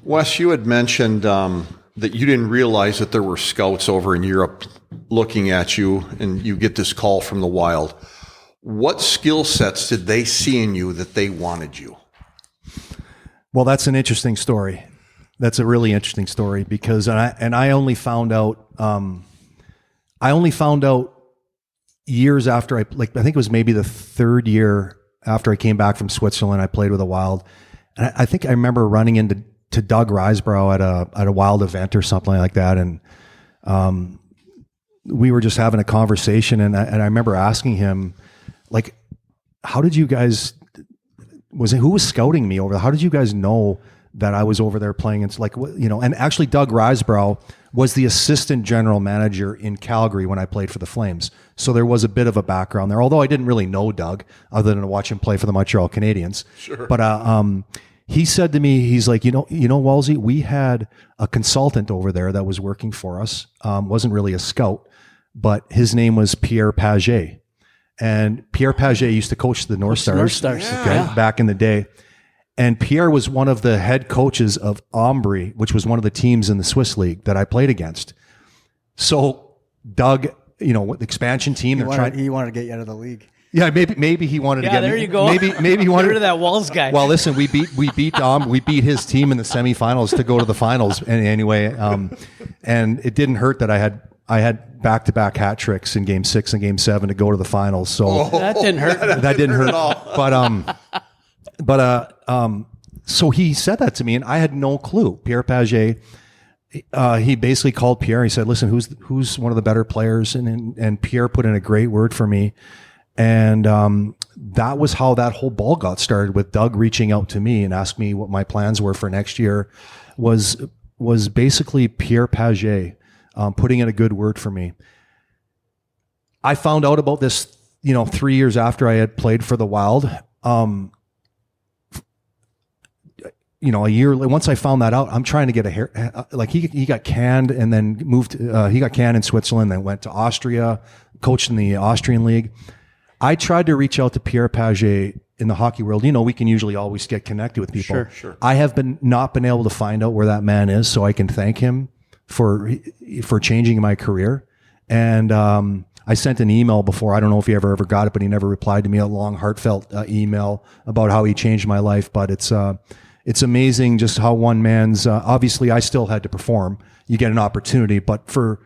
Speaker 1: Wes, you had mentioned that you didn't realize that there were scouts over in Europe looking at you, and you get this call from the Wild. What skill sets did they see in you that they wanted you?
Speaker 3: Well, that's an interesting story. That's a really interesting story because I only found out years after I think it was maybe the third year after I came back from Switzerland. I played with a Wild, and I think I remember running into Doug Risebrough at a Wild event or something like that, and we were just having a conversation, and I remember asking him, like, how did you guys? Who was scouting me over there? How did you guys know that I was over there playing? It's like, and actually Doug Risebrough was the assistant general manager in Calgary when I played for the Flames. So there was a bit of a background there, although I didn't really know Doug other than to watch him play for the Montreal Canadiens.
Speaker 1: Sure.
Speaker 3: But he said to me, he's like, Walsy, we had a consultant over there that was working for us, wasn't really a scout, but his name was Pierre Paget. And Pierre Paget used to coach the North Stars, back in the day. And Pierre was one of the head coaches of Ambry, which was one of the teams in the Swiss League that I played against. So Doug, the expansion team,
Speaker 5: he wanted to get you out of the league.
Speaker 3: Yeah, maybe he wanted to get
Speaker 2: there
Speaker 3: me.
Speaker 2: you go.
Speaker 3: Maybe he wanted
Speaker 2: Get rid of that Walz guy.
Speaker 3: Well, listen, we beat his team in the semifinals to go to the finals. And anyway, and it didn't hurt that I had back-to-back hat tricks in Game 6 and Game 7 to go to the finals. So
Speaker 2: that didn't hurt.
Speaker 3: That didn't hurt at all. But so he said that to me, and I had no clue. Pierre Paget, he basically called Pierre. He said, "Listen, who's one of the better players?" And Pierre put in a great word for me, and that was how that whole ball got started. With Doug reaching out to me and asking me what my plans were for next year, was basically Pierre Paget putting in a good word for me. I found out about this, 3 years after I had played for the Wild. A year once I found that out, I'm trying to get a hair. Like he got canned and then moved. He got canned in Switzerland, then went to Austria, coached in the Austrian league. I tried to reach out to Pierre Paget in the hockey world, we can usually always get connected with people.
Speaker 2: Sure.
Speaker 3: I have not been able to find out where that man is, so I can thank him for changing my career. And I sent an email before. I don't know if he ever got it, but he never replied to me, a long, heartfelt email about how he changed my life. But it's amazing just how one man's, obviously I still had to perform. You get an opportunity, but for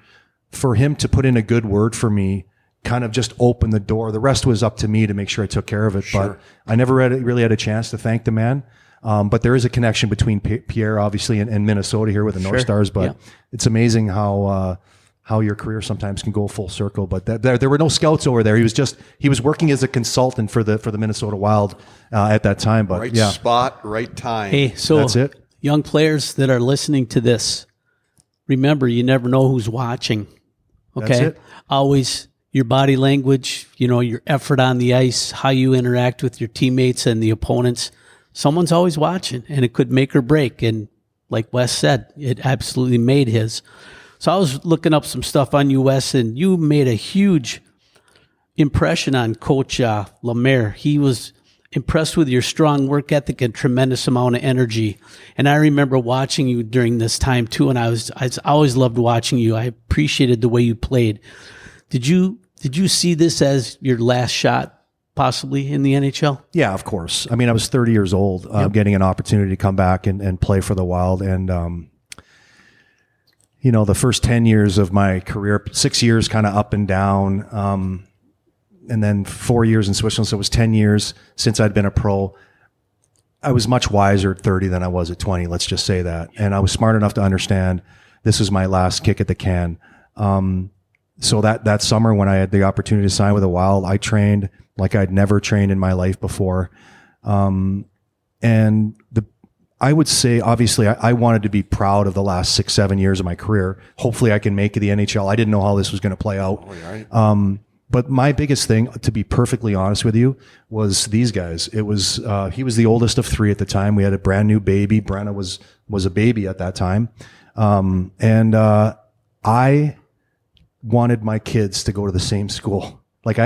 Speaker 3: him to put in a good word for me, kind of just opened the door. The rest was up to me to make sure I took care of it. But I never really had a chance to thank the man. But there is a connection between Pierre, obviously, and Minnesota here with the North Stars. But it's amazing how your career sometimes can go full circle. But there were no scouts over there. He was working as a consultant for the Minnesota Wild at that time. But
Speaker 1: right spot, right time.
Speaker 2: Hey, so
Speaker 3: that's it.
Speaker 2: Young players that are listening to this, remember, you never know who's watching. Okay,
Speaker 3: That's it.
Speaker 2: Always your body language, your effort on the ice, how you interact with your teammates and the opponents. Someone's always watching, and it could make or break. And like Wes said, it absolutely made his. So I was looking up some stuff on you, Wes, and you made a huge impression on Coach Lemaire. He was impressed with your strong work ethic and tremendous amount of energy. And I remember watching you during this time too, and I always loved watching you. I appreciated the way you played. Did you see this as your last shot possibly in the NHL?
Speaker 3: Yeah, of course. I mean, I was 30 years old, getting an opportunity to come back and play for the Wild. And, the first 10 years of my career, 6 years kind of up and down, and then 4 years in Switzerland. So it was 10 years since I'd been a pro. I was much wiser at 30 than I was at 20. Let's just say that. And I was smart enough to understand this is my last kick at the can. So that summer when I had the opportunity to sign with the Wild, I trained like I'd never trained in my life before. I would say, obviously, I wanted to be proud of the last 6-7 years of my career. Hopefully I can make the NHL. I didn't know how this was going to play out. But my biggest thing, to be perfectly honest with you, was these guys. It was, he was the oldest of three at the time. We had a brand new baby. Brenna was a baby at that time. I wanted my kids to go to the same school. Like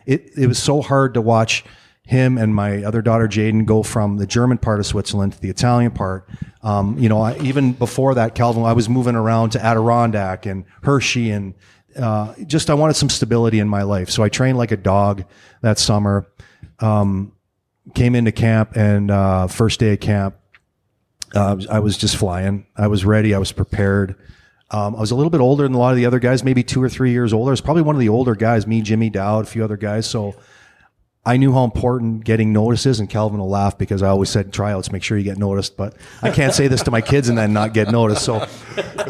Speaker 3: it was so hard to watch him and my other daughter Jaden go from the German part of Switzerland to the Italian part. Even before that, Kelvin, I was moving around to Adirondack and Hershey, and I wanted some stability in my life. So I trained like a dog that summer. Came into camp, and first day of camp, I was just flying. I was ready. I was prepared. I was a little bit older than a lot of the other guys, maybe 2 or 3 years older. I was probably one of the older guys, me, Jimmy Dowd, a few other guys. So I knew how important getting noticed is, and Kelvin will laugh because I always said in tryouts, make sure you get noticed, but I can't say this to my kids and then not get noticed. So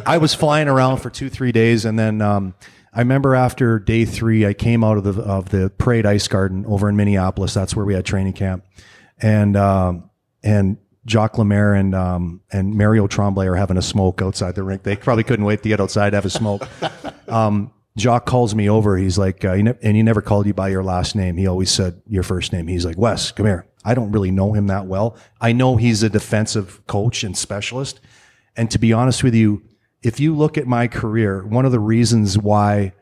Speaker 3: I was flying around for 2-3 days, and then I remember after day 3, I came out of the Parade Ice Garden over in Minneapolis. That's where we had training camp, and Jacques Lemaire and Mario Tremblay are having a smoke outside the rink. They probably couldn't wait to get outside to have a smoke. Jacques calls me over. He's like, and he never called you by your last name. He always said your first name. He's like, Wes, come here. I don't really know him that well. I know he's a defensive coach and specialist. And to be honest with you, if you look at my career, one of the reasons why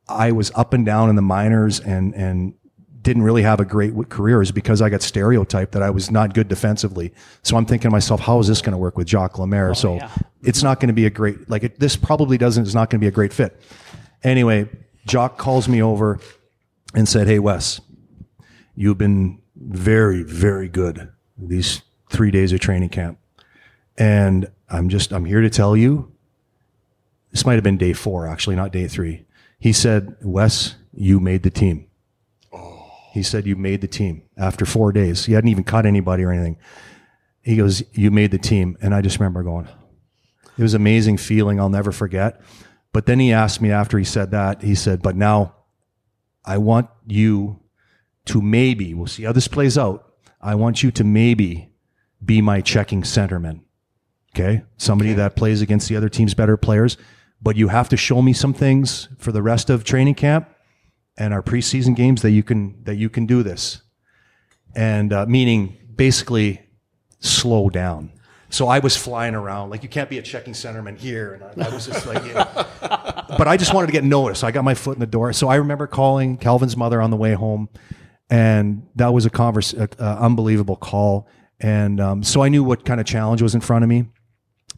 Speaker 3: I was up and down in the minors and didn't really have a great career is because I got stereotyped that I was not good defensively. So I'm thinking to myself, how is this going to work with Jacques Lemaire? It's not going to be a great, this probably is not going to be a great fit. Anyway, Jacques calls me over and said, hey, Wes, you've been very, very good these 3 days of training camp. And I'm here to tell you, this might have been day 4, actually, not day 3. He said, Wes, you made the team. He said, you made the team after 4 days. He hadn't even cut anybody or anything. He goes, you made the team. And I just remember going, it was an amazing feeling I'll never forget. But then he asked me after he said that, he said, but now I want you to maybe, we'll see how this plays out. I want you to maybe be my checking centerman. Okay? Somebody that plays against the other team's better players. But you have to show me some things for the rest of training camp and our preseason games that you can do this. And meaning basically slow down. So I was flying around like you can't be a checking centerman here, and I was just like, but I just wanted to get noticed. So I got my foot in the door. So I remember calling Kelvin's mother on the way home, And that was a unbelievable call. And so I knew what kind of challenge was in front of me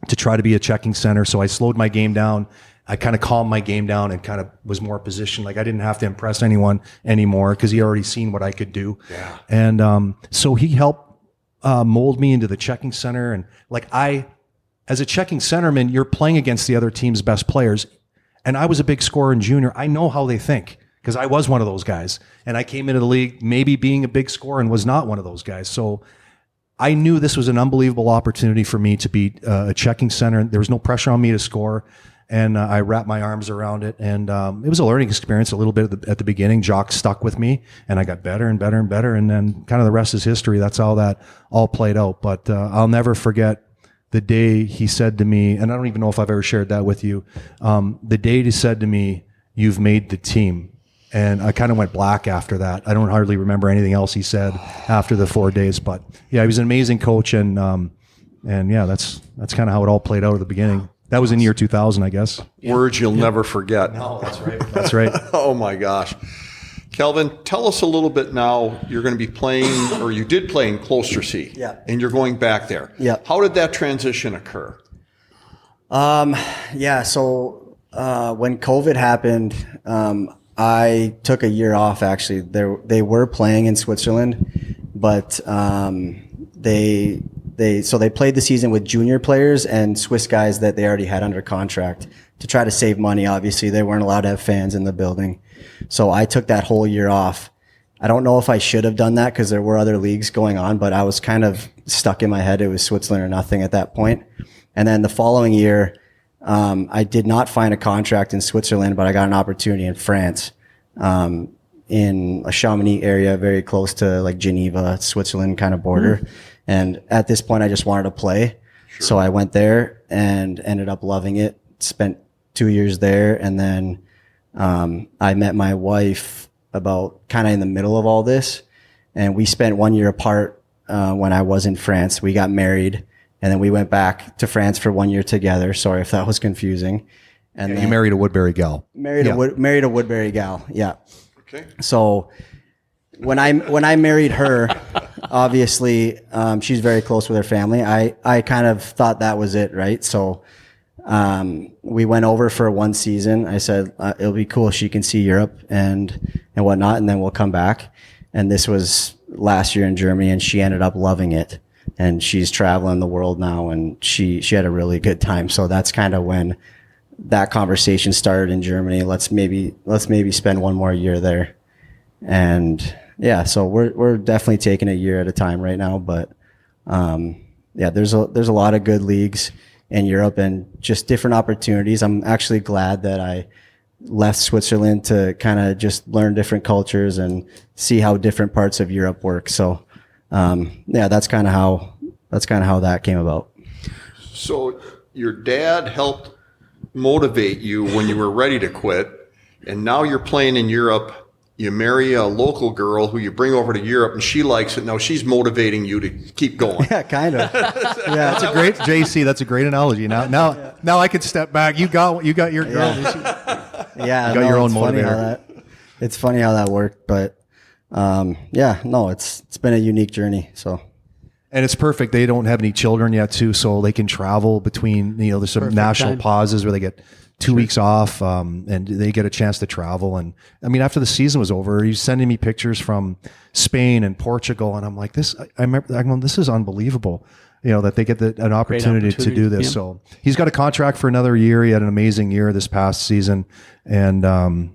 Speaker 3: to try to be a checking center. So I slowed my game down. I kind of calmed my game down and kind of was more positioned. Like I didn't have to impress anyone anymore because he already seen what I could do. Yeah. And so he helped mold me into the checking center. And like as a checking centerman, you're playing against the other team's best players. And I was a big scorer in junior. I know how they think because I was one of those guys. And I came into the league maybe being a big scorer and was not one of those guys. So I knew this was an unbelievable opportunity for me to be a checking center. There was no pressure on me to score. And I wrapped my arms around it. And it was a learning experience a little bit at the beginning. Jock stuck with me, and I got better and better and better. And then kind of the rest is history. That's how that all played out. But I'll never forget the day he said to me, and I don't even know if I've ever shared that with you, the day he said to me, "You've made the team." And I kind of went black after that. I don't hardly remember anything else he said after the 4 days. But yeah, he was an amazing coach. And yeah, that's kind of how it all played out at the beginning. That was in year 2000, I guess.
Speaker 1: Words you'll never forget.
Speaker 3: No, that's right. That's right.
Speaker 1: Oh my gosh. Kelvin, tell us a little bit now. You're going to be playing, or you did play in Closter C.
Speaker 4: Yeah.
Speaker 1: And you're going back there.
Speaker 4: Yeah.
Speaker 1: How did that transition occur?
Speaker 4: Yeah. So when COVID happened, I took a year off. Actually, they were playing in Switzerland, but they played the season with junior players and Swiss guys that they already had under contract to try to save money. Obviously, they weren't allowed to have fans in the building. So I took that whole year off. I don't know if I should have done that because there were other leagues going on, but I was kind of stuck in my head. It was Switzerland or nothing at that point. And then the following year, I did not find a contract in Switzerland, but I got an opportunity in France, in a Chamonix area, very close to like Geneva, Switzerland kind of border. Mm. And at this point, I just wanted to play. Sure. So I went there and ended up loving it. Spent 2 years there. And then I met my wife about kind of in the middle of all this. And we spent 1 year apart when I was in France. We got married. And then we went back to France for 1 year together. Sorry if that was confusing. And
Speaker 3: yeah, you married a Woodbury gal.
Speaker 4: Married a Woodbury gal. Yeah.
Speaker 1: Okay.
Speaker 4: So when I married her, obviously, she's very close with her family. I kind of thought that was it, right? So, we went over for one season. I said, it'll be cool. She can see Europe and whatnot, and then we'll come back. And this was last year in Germany, and she ended up loving it. And she's traveling the world now, and she had a really good time. So that's kind of when that conversation started in Germany. Let's maybe spend one more year there. And yeah, so we're definitely taking a year at a time right now. But yeah, there's a lot of good leagues in Europe and just different opportunities. I'm actually glad that I left Switzerland to kind of just learn different cultures and see how different parts of Europe work. So yeah, that's kind of how that came about.
Speaker 1: So your dad helped motivate you when you were ready to quit, and now you're playing in Europe. You marry a local girl who you bring over to Europe, and she likes it. Now she's motivating you to keep going.
Speaker 4: Yeah, kind of.
Speaker 3: Yeah, that's a great JC. That's a great analogy. Now I can step back. You got your girl.
Speaker 4: Yeah,
Speaker 3: you got your own motivator.
Speaker 4: It's funny how that worked, but yeah, no, it's been a unique journey. So.
Speaker 3: And it's perfect. They don't have any children yet, too, so they can travel between. There's some perfect national time. Pauses where they get 2 weeks off, and they get a chance to travel. And I mean, after the season was over, he's sending me pictures from Spain and Portugal, and I'm like, this is unbelievable. That they get an opportunity to do this. Yeah. So he's got a contract for another year. He had an amazing year this past season, and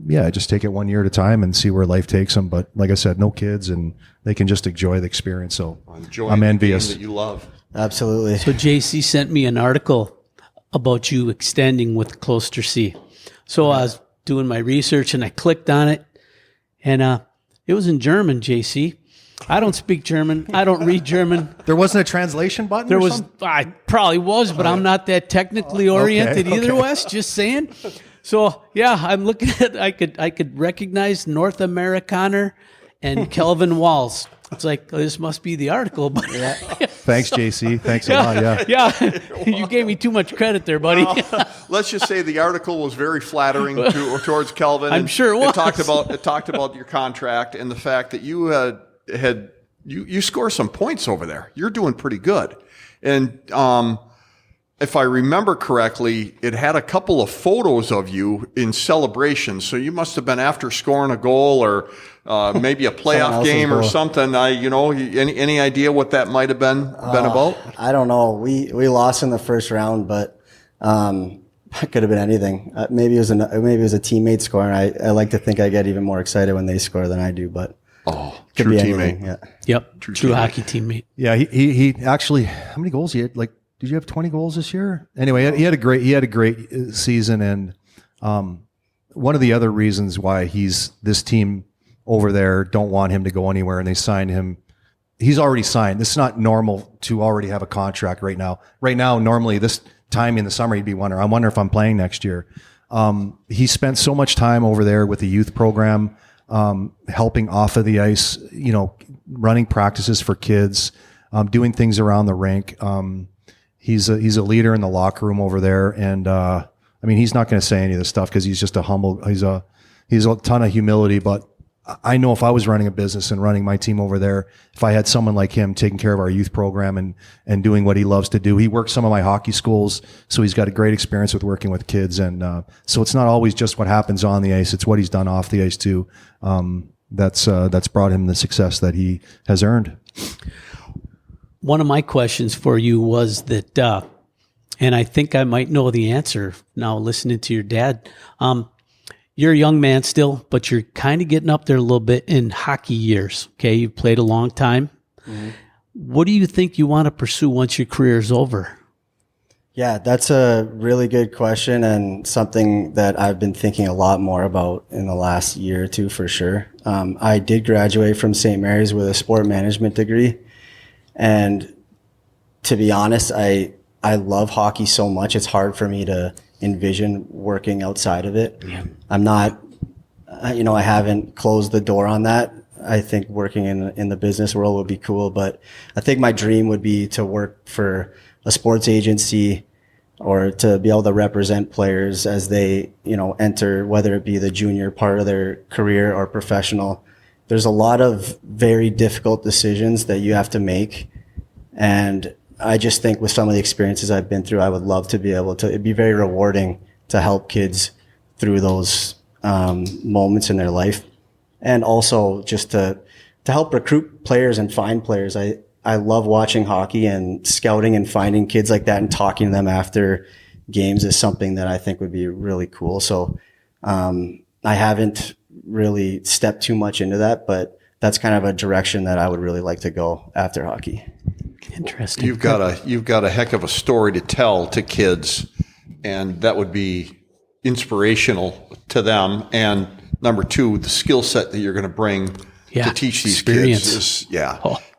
Speaker 3: yeah, just take it 1 year at a time and see where life takes them. But like I said, no kids, and they can just enjoy the experience. So I'm envious.
Speaker 1: The game that you love.
Speaker 4: Absolutely.
Speaker 2: So JC sent me an article about you extending with Closter C. So I was doing my research and I clicked on it, and it was in German, JC. I don't speak German. I don't read German.
Speaker 3: There wasn't a translation button?
Speaker 2: There was. I probably was, but I'm not that technically oriented either, Wes. Just saying. So yeah, I'm looking at. I could recognize North Amerikaner and Kelvin Walz. It's like, oh, this must be the article. But
Speaker 3: Thanks, JC. Thanks a lot. Yeah.
Speaker 2: yeah, you gave me too much credit there, buddy.
Speaker 1: Let's just say the article was very flattering towards Kelvin.
Speaker 2: I'm
Speaker 1: and
Speaker 2: sure it was.
Speaker 1: It talked about your contract and the fact that you had you score some points over there. You're doing pretty good. And if I remember correctly, it had a couple of photos of you in celebration. So you must have been after scoring a goal or maybe a playoff game or something. Any idea what that might have been about?
Speaker 4: I don't know. We lost in the first round, but it could have been anything. Maybe it was a teammate scoring. I like to think I get even more excited when they score than I do, but could
Speaker 1: true
Speaker 4: be
Speaker 1: teammate.
Speaker 4: anything. Yeah.
Speaker 2: Yep, true hockey teammate.
Speaker 3: Yeah. He actually, how many goals he had? Like, did you have 20 goals this year? Anyway, he had a great season. And one of the other reasons why this team over there don't want him to go anywhere, and they signed him. He's already signed. This is not normal to already have a contract right now. Right now, normally this time in the summer, he'd be wondering, I wonder if I'm playing next year. He spent so much time over there with the youth program, helping off of the ice, running practices for kids, doing things around the rink. He's a leader in the locker room over there. And, he's not going to say any of this stuff because he's just he's a ton of humility, but I know if I was running a business and running my team over there, if I had someone like him taking care of our youth program and doing what he loves to do. He worked some of my hockey schools, so he's got a great experience with working with kids. And so it's not always just what happens on the ice. It's what he's done off the ice too. That's brought him the success that he has earned.
Speaker 2: One of my questions for you was that, and I think I might know the answer now listening to your dad. You're a young man still, but you're kind of getting up there a little bit in hockey years. Okay, you've played a long time. Mm-hmm. What do you think you want to pursue once your career is over?
Speaker 4: Yeah, that's a really good question and something that I've been thinking a lot more about in the last year or two for sure. I did graduate from St. Mary's with a sport management degree. And to be honest, I love hockey so much, it's hard for me to envision working outside of it. Yeah. I'm not, I haven't closed the door on that. I think working in the business world would be cool, but I think my dream would be to work for a sports agency or to be able to represent players as they, enter, whether it be the junior part of their career or professional. There's a lot of very difficult decisions that you have to make. And I just think with some of the experiences I've been through, I would love to be able to, it'd be very rewarding to help kids through those moments in their life. And also just to help recruit players and find players. I love watching hockey, and scouting and finding kids like that and talking to them after games is something that I think would be really cool. So I haven't really stepped too much into that, but that's kind of a direction that I would really like to go after hockey.
Speaker 2: Interesting.
Speaker 1: You've got a heck of a story to tell to kids, and that would be inspirational to them. And number two, the skill set that you're going to bring to teach these kids is,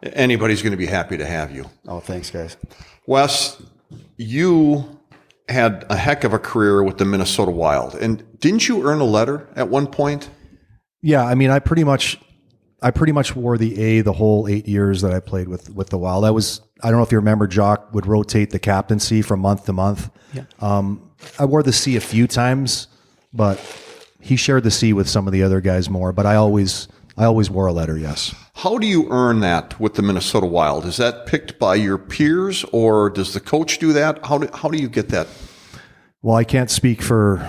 Speaker 1: anybody's going to be happy to have you.
Speaker 4: Oh, thanks, guys.
Speaker 1: Wes, you had a heck of a career with the Minnesota Wild, and didn't you earn a letter at one point?
Speaker 3: Yeah, I pretty much wore the A the whole 8 years that I played with the Wild. I don't know if you remember, Jock would rotate the captaincy from month to month. Yeah. I wore the C a few times, but he shared the C with some of the other guys more. But I always wore a letter, yes.
Speaker 1: How do you earn that with the Minnesota Wild? Is that picked by your peers, or does the coach do that? How do you get that?
Speaker 3: Well, I can't speak for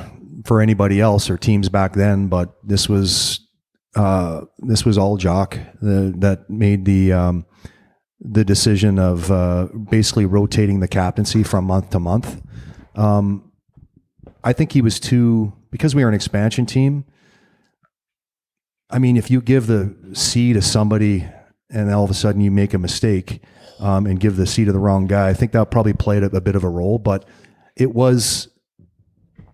Speaker 3: anybody else or teams back then, but this was all Jock that made the decision of basically rotating the captaincy from month to month. I think he was because we were an expansion team. If you give the C to somebody and all of a sudden you make a mistake and give the C to the wrong guy, I think that probably played a bit of a role. But it was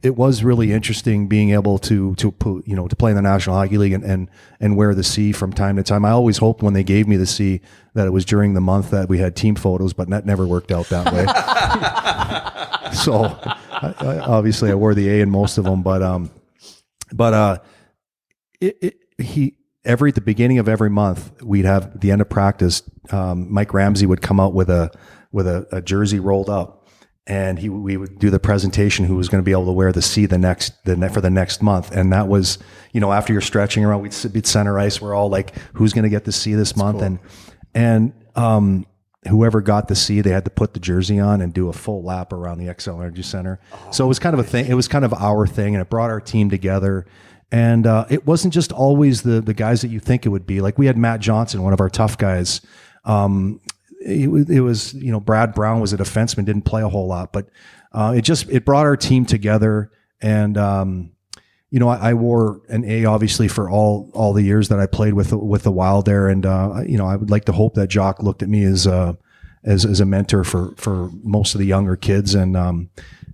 Speaker 3: really interesting being able to play in the National Hockey League and wear the C from time to time. I always hoped when they gave me the C that it was during the month that we had team photos, but that never worked out that way. So obviously I wore the A in most of them, but at the beginning of every month, we'd have at the end of practice, Mike Ramsey would come out with a jersey rolled up, and we would do the presentation who was going to be able to wear the C for the next month. And that was, after you're stretching around, we'd be at center ice. We're all like, who's going to get the C this month? Cool. And whoever got the C, they had to put the jersey on and do a full lap around the XL Energy Center. So it was kind of a thing. It was kind of our thing, and it brought our team together. And it wasn't just always the guys that you think it would be. Like we had Matt Johnson, one of our tough guys. It was, Brad Brown was a defenseman, didn't play a whole lot, but it brought our team together. And I wore an A obviously for all the years that I played with the Wild there. And I would like to hope that Jock looked at me as a mentor for most of the younger kids. And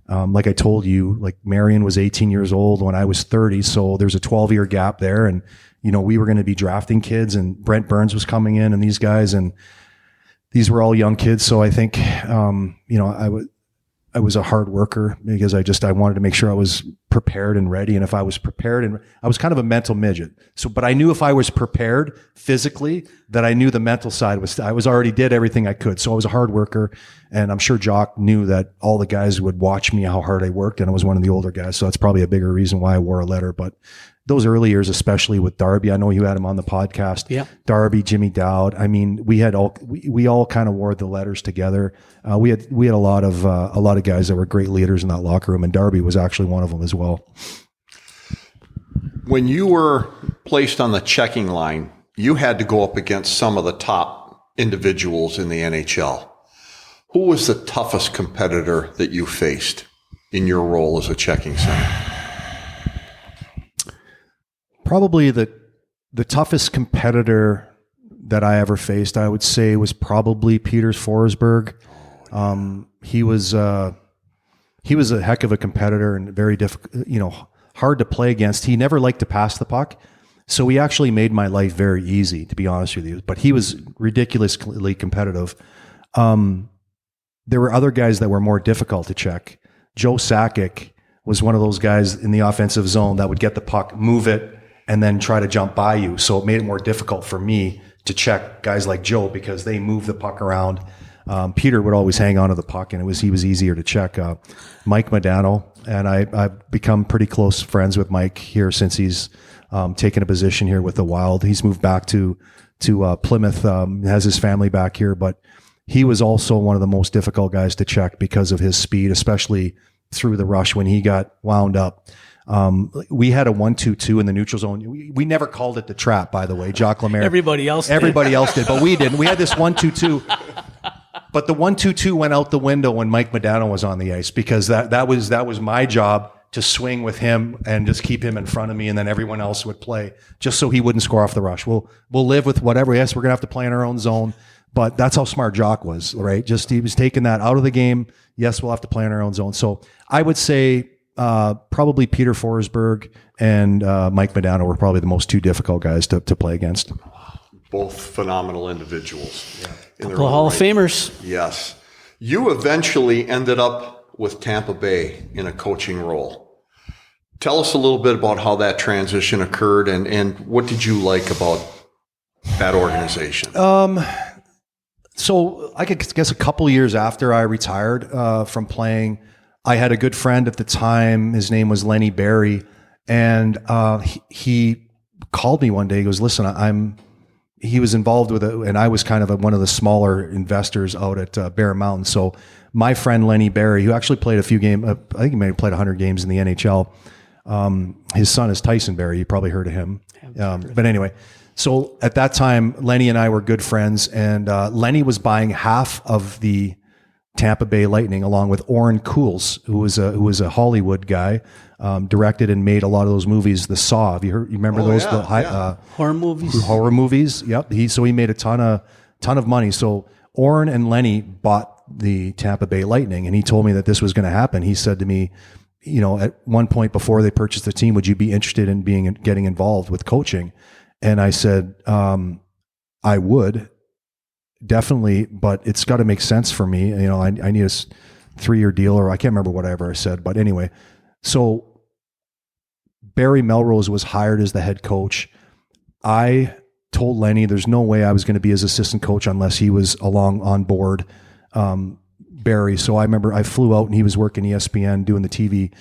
Speaker 3: like I told you, like Marion was 18 years old when I was 30. So there's a 12-year gap there. And, we were going to be drafting kids, and Brent Burns was coming in, and these guys, and these were all young kids. So I think, I was a hard worker because I wanted to make sure I was prepared and ready. And if I was prepared, and I was kind of a mental midget. But I knew if I was prepared physically, that I knew the mental side already did everything I could. So I was a hard worker, and I'm sure Jock knew that all the guys would watch me, how hard I worked. And I was one of the older guys. So that's probably a bigger reason why I wore a letter. But those early years, especially with Darby, I know you had him on the podcast. Yeah. Darby, Jimmy Dowd. I mean, we all kind of wore the letters together. We had a lot of guys that were great leaders in that locker room, and Darby was actually one of them as well.
Speaker 1: When you were placed on the checking line, you had to go up against some of the top individuals in the NHL. Who was the toughest competitor that you faced in your role as a checking center?
Speaker 3: Probably the toughest competitor that I ever faced, I would say, was probably Peters Forsberg. He was a heck of a competitor and very difficult, hard to play against. He never liked to pass the puck, so he actually made my life very easy, to be honest with you. But he was ridiculously competitive. There were other guys that were more difficult to check. Joe Sakic was one of those guys in the offensive zone that would get the puck, move it, and then try to jump by you. So it made it more difficult for me to check guys like Joe because they move the puck around. Peter would always hang on to the puck, and he was easier to check. Mike Modano, and I've become pretty close friends with Mike here since he's taken a position here with the Wild. He's moved back to Plymouth, has his family back here, but he was also one of the most difficult guys to check because of his speed, especially through the rush when he got wound up. We had a 1-2-2 in the neutral zone. We never called it the trap, by the way. Jock Lemaire.
Speaker 2: Everybody else
Speaker 3: did, but we didn't. We had this 1-2-2. But the 1-2-2 went out the window when Mike Modano was on the ice, because that was my job, to swing with him and just keep him in front of me, and then everyone else would play just so he wouldn't score off the rush. We'll live with whatever. Yes, we're gonna have to play in our own zone, but that's how smart Jock was, right? Just he was taking that out of the game. Yes, we'll have to play in our own zone. So I would say probably Peter Forsberg and Mike Modano were probably the most two difficult guys to play against.
Speaker 1: Both phenomenal individuals. Yeah.
Speaker 2: Couple of Hall of Famers.
Speaker 1: Yes. You eventually ended up with Tampa Bay in a coaching role. Tell us a little bit about how that transition occurred, and what did you like about that organization?
Speaker 3: So I guess a couple years after I retired from playing, I had a good friend at the time. His name was Lenny Barry, and he called me one day. He goes, "Listen, he was involved with it, and I was kind of one of the smaller investors out at Bear Mountain." So my friend Lenny Barry, who actually played a few games, I think he may have played 100 games in the NHL. His son is Tyson Barry. You probably heard of him. But anyway, so at that time, Lenny and I were good friends, and Lenny was buying half of the Tampa Bay Lightning along with Orrin Cools, who was a Hollywood guy, directed and made a lot of those movies. The Saw, you remember those?
Speaker 2: Yeah. Horror movies.
Speaker 3: Horror movies. Yep. So he made a ton of money. So Orrin and Lenny bought the Tampa Bay Lightning, and he told me that this was going to happen. He said to me, at one point before they purchased the team, would you be interested in getting involved with coaching? And I said, I would. Definitely, but it's got to make sense for me. I need a 3-year deal, or I can't remember whatever I said. But anyway, so Barry Melrose was hired as the head coach. I told Lenny there's no way I was going to be his assistant coach unless he was along on board Barry. So I remember I flew out and he was working ESPN doing the TV.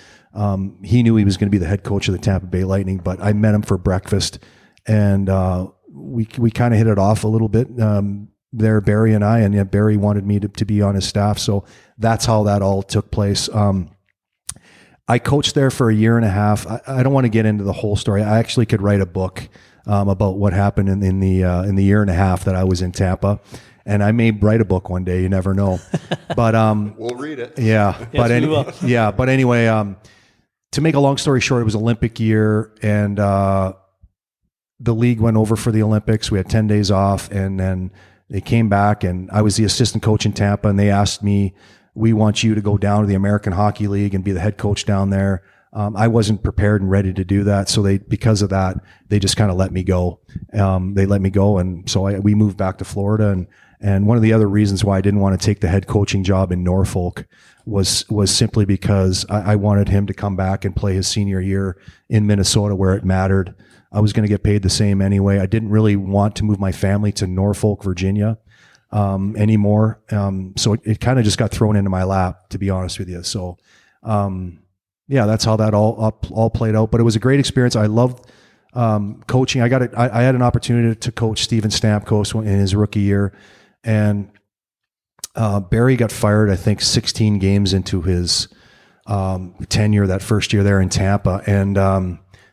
Speaker 3: He knew he was going to be the head coach of the Tampa Bay Lightning, but I met him for breakfast and we kind of hit it off a little bit there, Barry and I, and yeah, Barry wanted me to be on his staff. So that's how that all took place. I coached there for a year and a half. I don't want to get into the whole story. I actually could write a book about what happened in the year and a half that I was in Tampa, and I may write a book one day. You never know. But
Speaker 1: we'll read it.
Speaker 3: Yeah.
Speaker 2: Yes, we will.
Speaker 3: But anyway, to make a long story short, it was Olympic year, and the league went over for the Olympics. We had 10 days off, and then they came back, and I was the assistant coach in Tampa, and they asked me, we want you to go down to the American Hockey League and be the head coach down there. I wasn't prepared and ready to do that. So because of that, they just kind of let me go. They let me go. And so we moved back to Florida. And one of the other reasons why I didn't want to take the head coaching job in Norfolk was simply because I wanted him to come back and play his senior year in Minnesota where it mattered. I was going to get paid the same anyway. I didn't really want to move my family to Norfolk, Virginia, anymore. So it kind of just got thrown into my lap, to be honest with you. So, yeah, that's how that all played out. But it was a great experience. I loved coaching. I had an opportunity to coach Steven Stamkos in his rookie year, and Barry got fired, I think, 16 games into his tenure that first year there in Tampa, and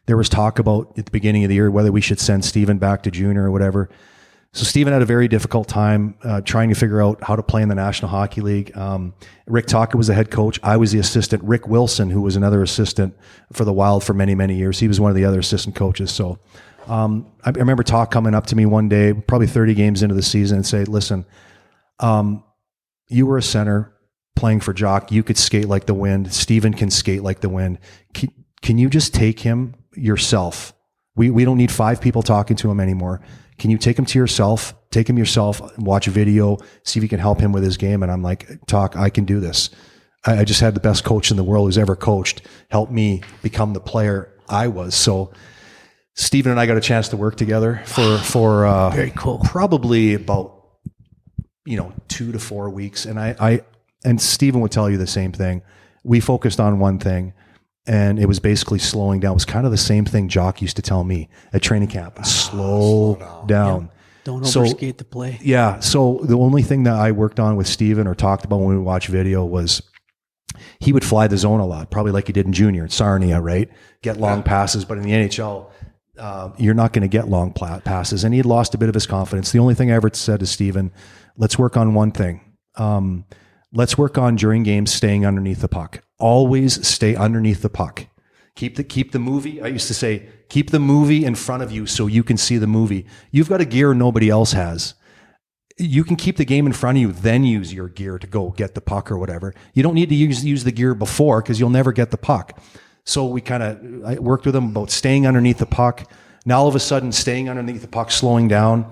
Speaker 3: there was talk about at the beginning of the year whether we should send Steven back to junior or whatever. So Steven had a very difficult time trying to figure out how to play in the National Hockey League. Rick Taka was the head coach. I was the assistant. Rick Wilson, who was another assistant for the Wild for many, many years, he was one of the other assistant coaches. So I remember Taka coming up to me one day, probably 30 games into the season, and say, listen, you were a center playing for Jock. You could skate like the wind. Steven can skate like the wind. Can you just take him yourself? We don't need 5 people talking to him anymore. Can you take him to yourself, watch a video, see if you can help him with his game? And I'm like, I can do this. I just had the best coach in the world who's ever coached help me become the player I was. So Steven and I got a chance to work together for
Speaker 2: very cool.
Speaker 3: Probably about 2 to 4 weeks. And Steven would tell you the same thing. We focused on one thing, and it was basically slowing down. It was kind of the same thing Jock used to tell me at training camp. Slow down.
Speaker 2: Yeah. Don't overskate the play.
Speaker 3: Yeah. So the only thing that I worked on with Steven or talked about when we would watch video was he would fly the zone a lot, probably like he did in junior at Sarnia, right? Get long passes. But in the NHL, you're not going to get long passes. And he had lost a bit of his confidence. The only thing I ever said to Steven, let's work on one thing. Let's work on during games staying underneath the puck. Always stay underneath the puck. Keep the movie. I used to say, keep the movie in front of you so you can see the movie. You've got a gear nobody else has. You can keep the game in front of you, then use your gear to go get the puck or whatever. You don't need to use the gear before because you'll never get the puck. So I worked with him about staying underneath the puck. Now all of a sudden, staying underneath the puck, slowing down.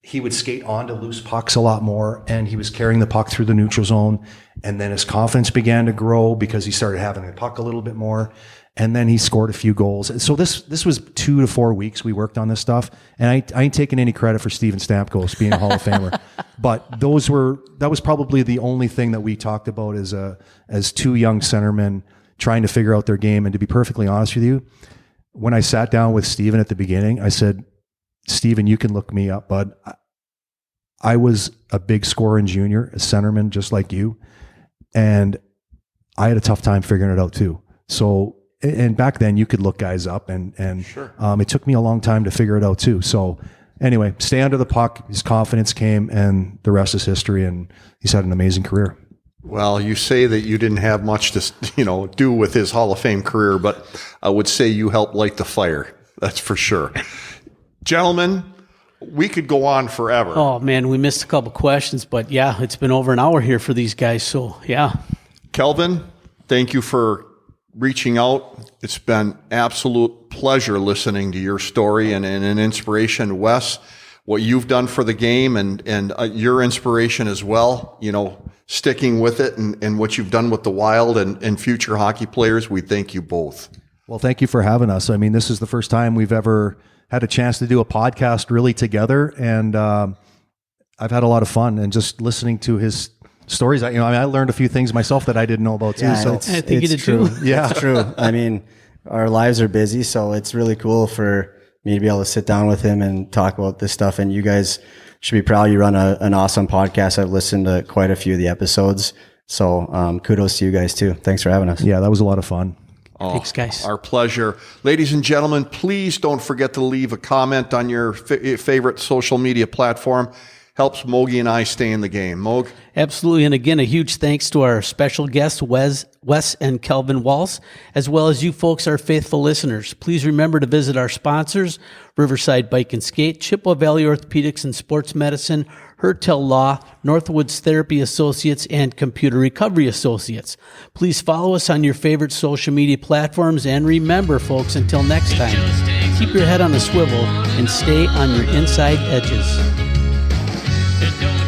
Speaker 3: He would skate onto loose pucks a lot more, and he was carrying the puck through the neutral zone. And then his confidence began to grow because he started having the puck a little bit more. And then he scored a few goals. And so this was 2 to 4 weeks we worked on this stuff. And I ain't taking any credit for Steven Stamkos being a Hall of Famer. But that was probably the only thing that we talked about as 2 young centermen trying to figure out their game. And to be perfectly honest with you, when I sat down with Steven at the beginning, I said, Steven, you can look me up, bud. I was a big scorer in junior, a centerman just like you, and I had a tough time figuring it out too. So, and back then you could look guys up, and
Speaker 1: Sure.
Speaker 3: It took me a long time to figure it out too. So, anyway, stay under the puck. His confidence came, and the rest is history. And he's had an amazing career.
Speaker 1: Well, you say that you didn't have much to do with his Hall of Fame career, but I would say you helped light the fire. That's for sure. Gentlemen, we could go on forever.
Speaker 2: Oh, man, we missed a couple questions, but yeah, it's been over an hour here for these guys, so yeah.
Speaker 1: Kelvin, thank you for reaching out. It's been absolute pleasure listening to your story and an inspiration. Wes, what you've done for the game and your inspiration as well, sticking with it and what you've done with the Wild and future hockey players, we thank you both.
Speaker 3: Well, thank you for having us. I mean, this is the first time we've ever had a chance to do a podcast really together, and I've had a lot of fun and just listening to his stories. I learned a few things myself that I didn't know about too.
Speaker 4: Yeah,
Speaker 3: So
Speaker 2: I think you did
Speaker 4: true.
Speaker 2: too.
Speaker 3: Yeah.
Speaker 4: It's true. I mean, our lives are busy, so it's really cool for me to be able to sit down with him and talk about this stuff. And you guys should be proud. You run an awesome podcast. I've listened to quite a few of the episodes. So kudos to you guys too. Thanks for having us.
Speaker 3: Yeah, that was a lot of fun.
Speaker 2: Thanks, guys.
Speaker 1: Our pleasure. Ladies and gentlemen, please don't forget to leave a comment on your favorite social media platform. Helps Mogi and I stay in the game. Mog?
Speaker 2: Absolutely. And again, a huge thanks to our special guests, Wes and Kelvin Walz, as well as you folks, our faithful listeners. Please remember to visit our sponsors, Riverside Bike and Skate, Chippewa Valley Orthopedics and Sports Medicine, Hertel Law, Northwoods Therapy Associates, and Computer Recovery Associates. Please follow us on your favorite social media platforms. And remember, folks, until next time, keep your head on a swivel and stay on your inside edges.
Speaker 6: And don't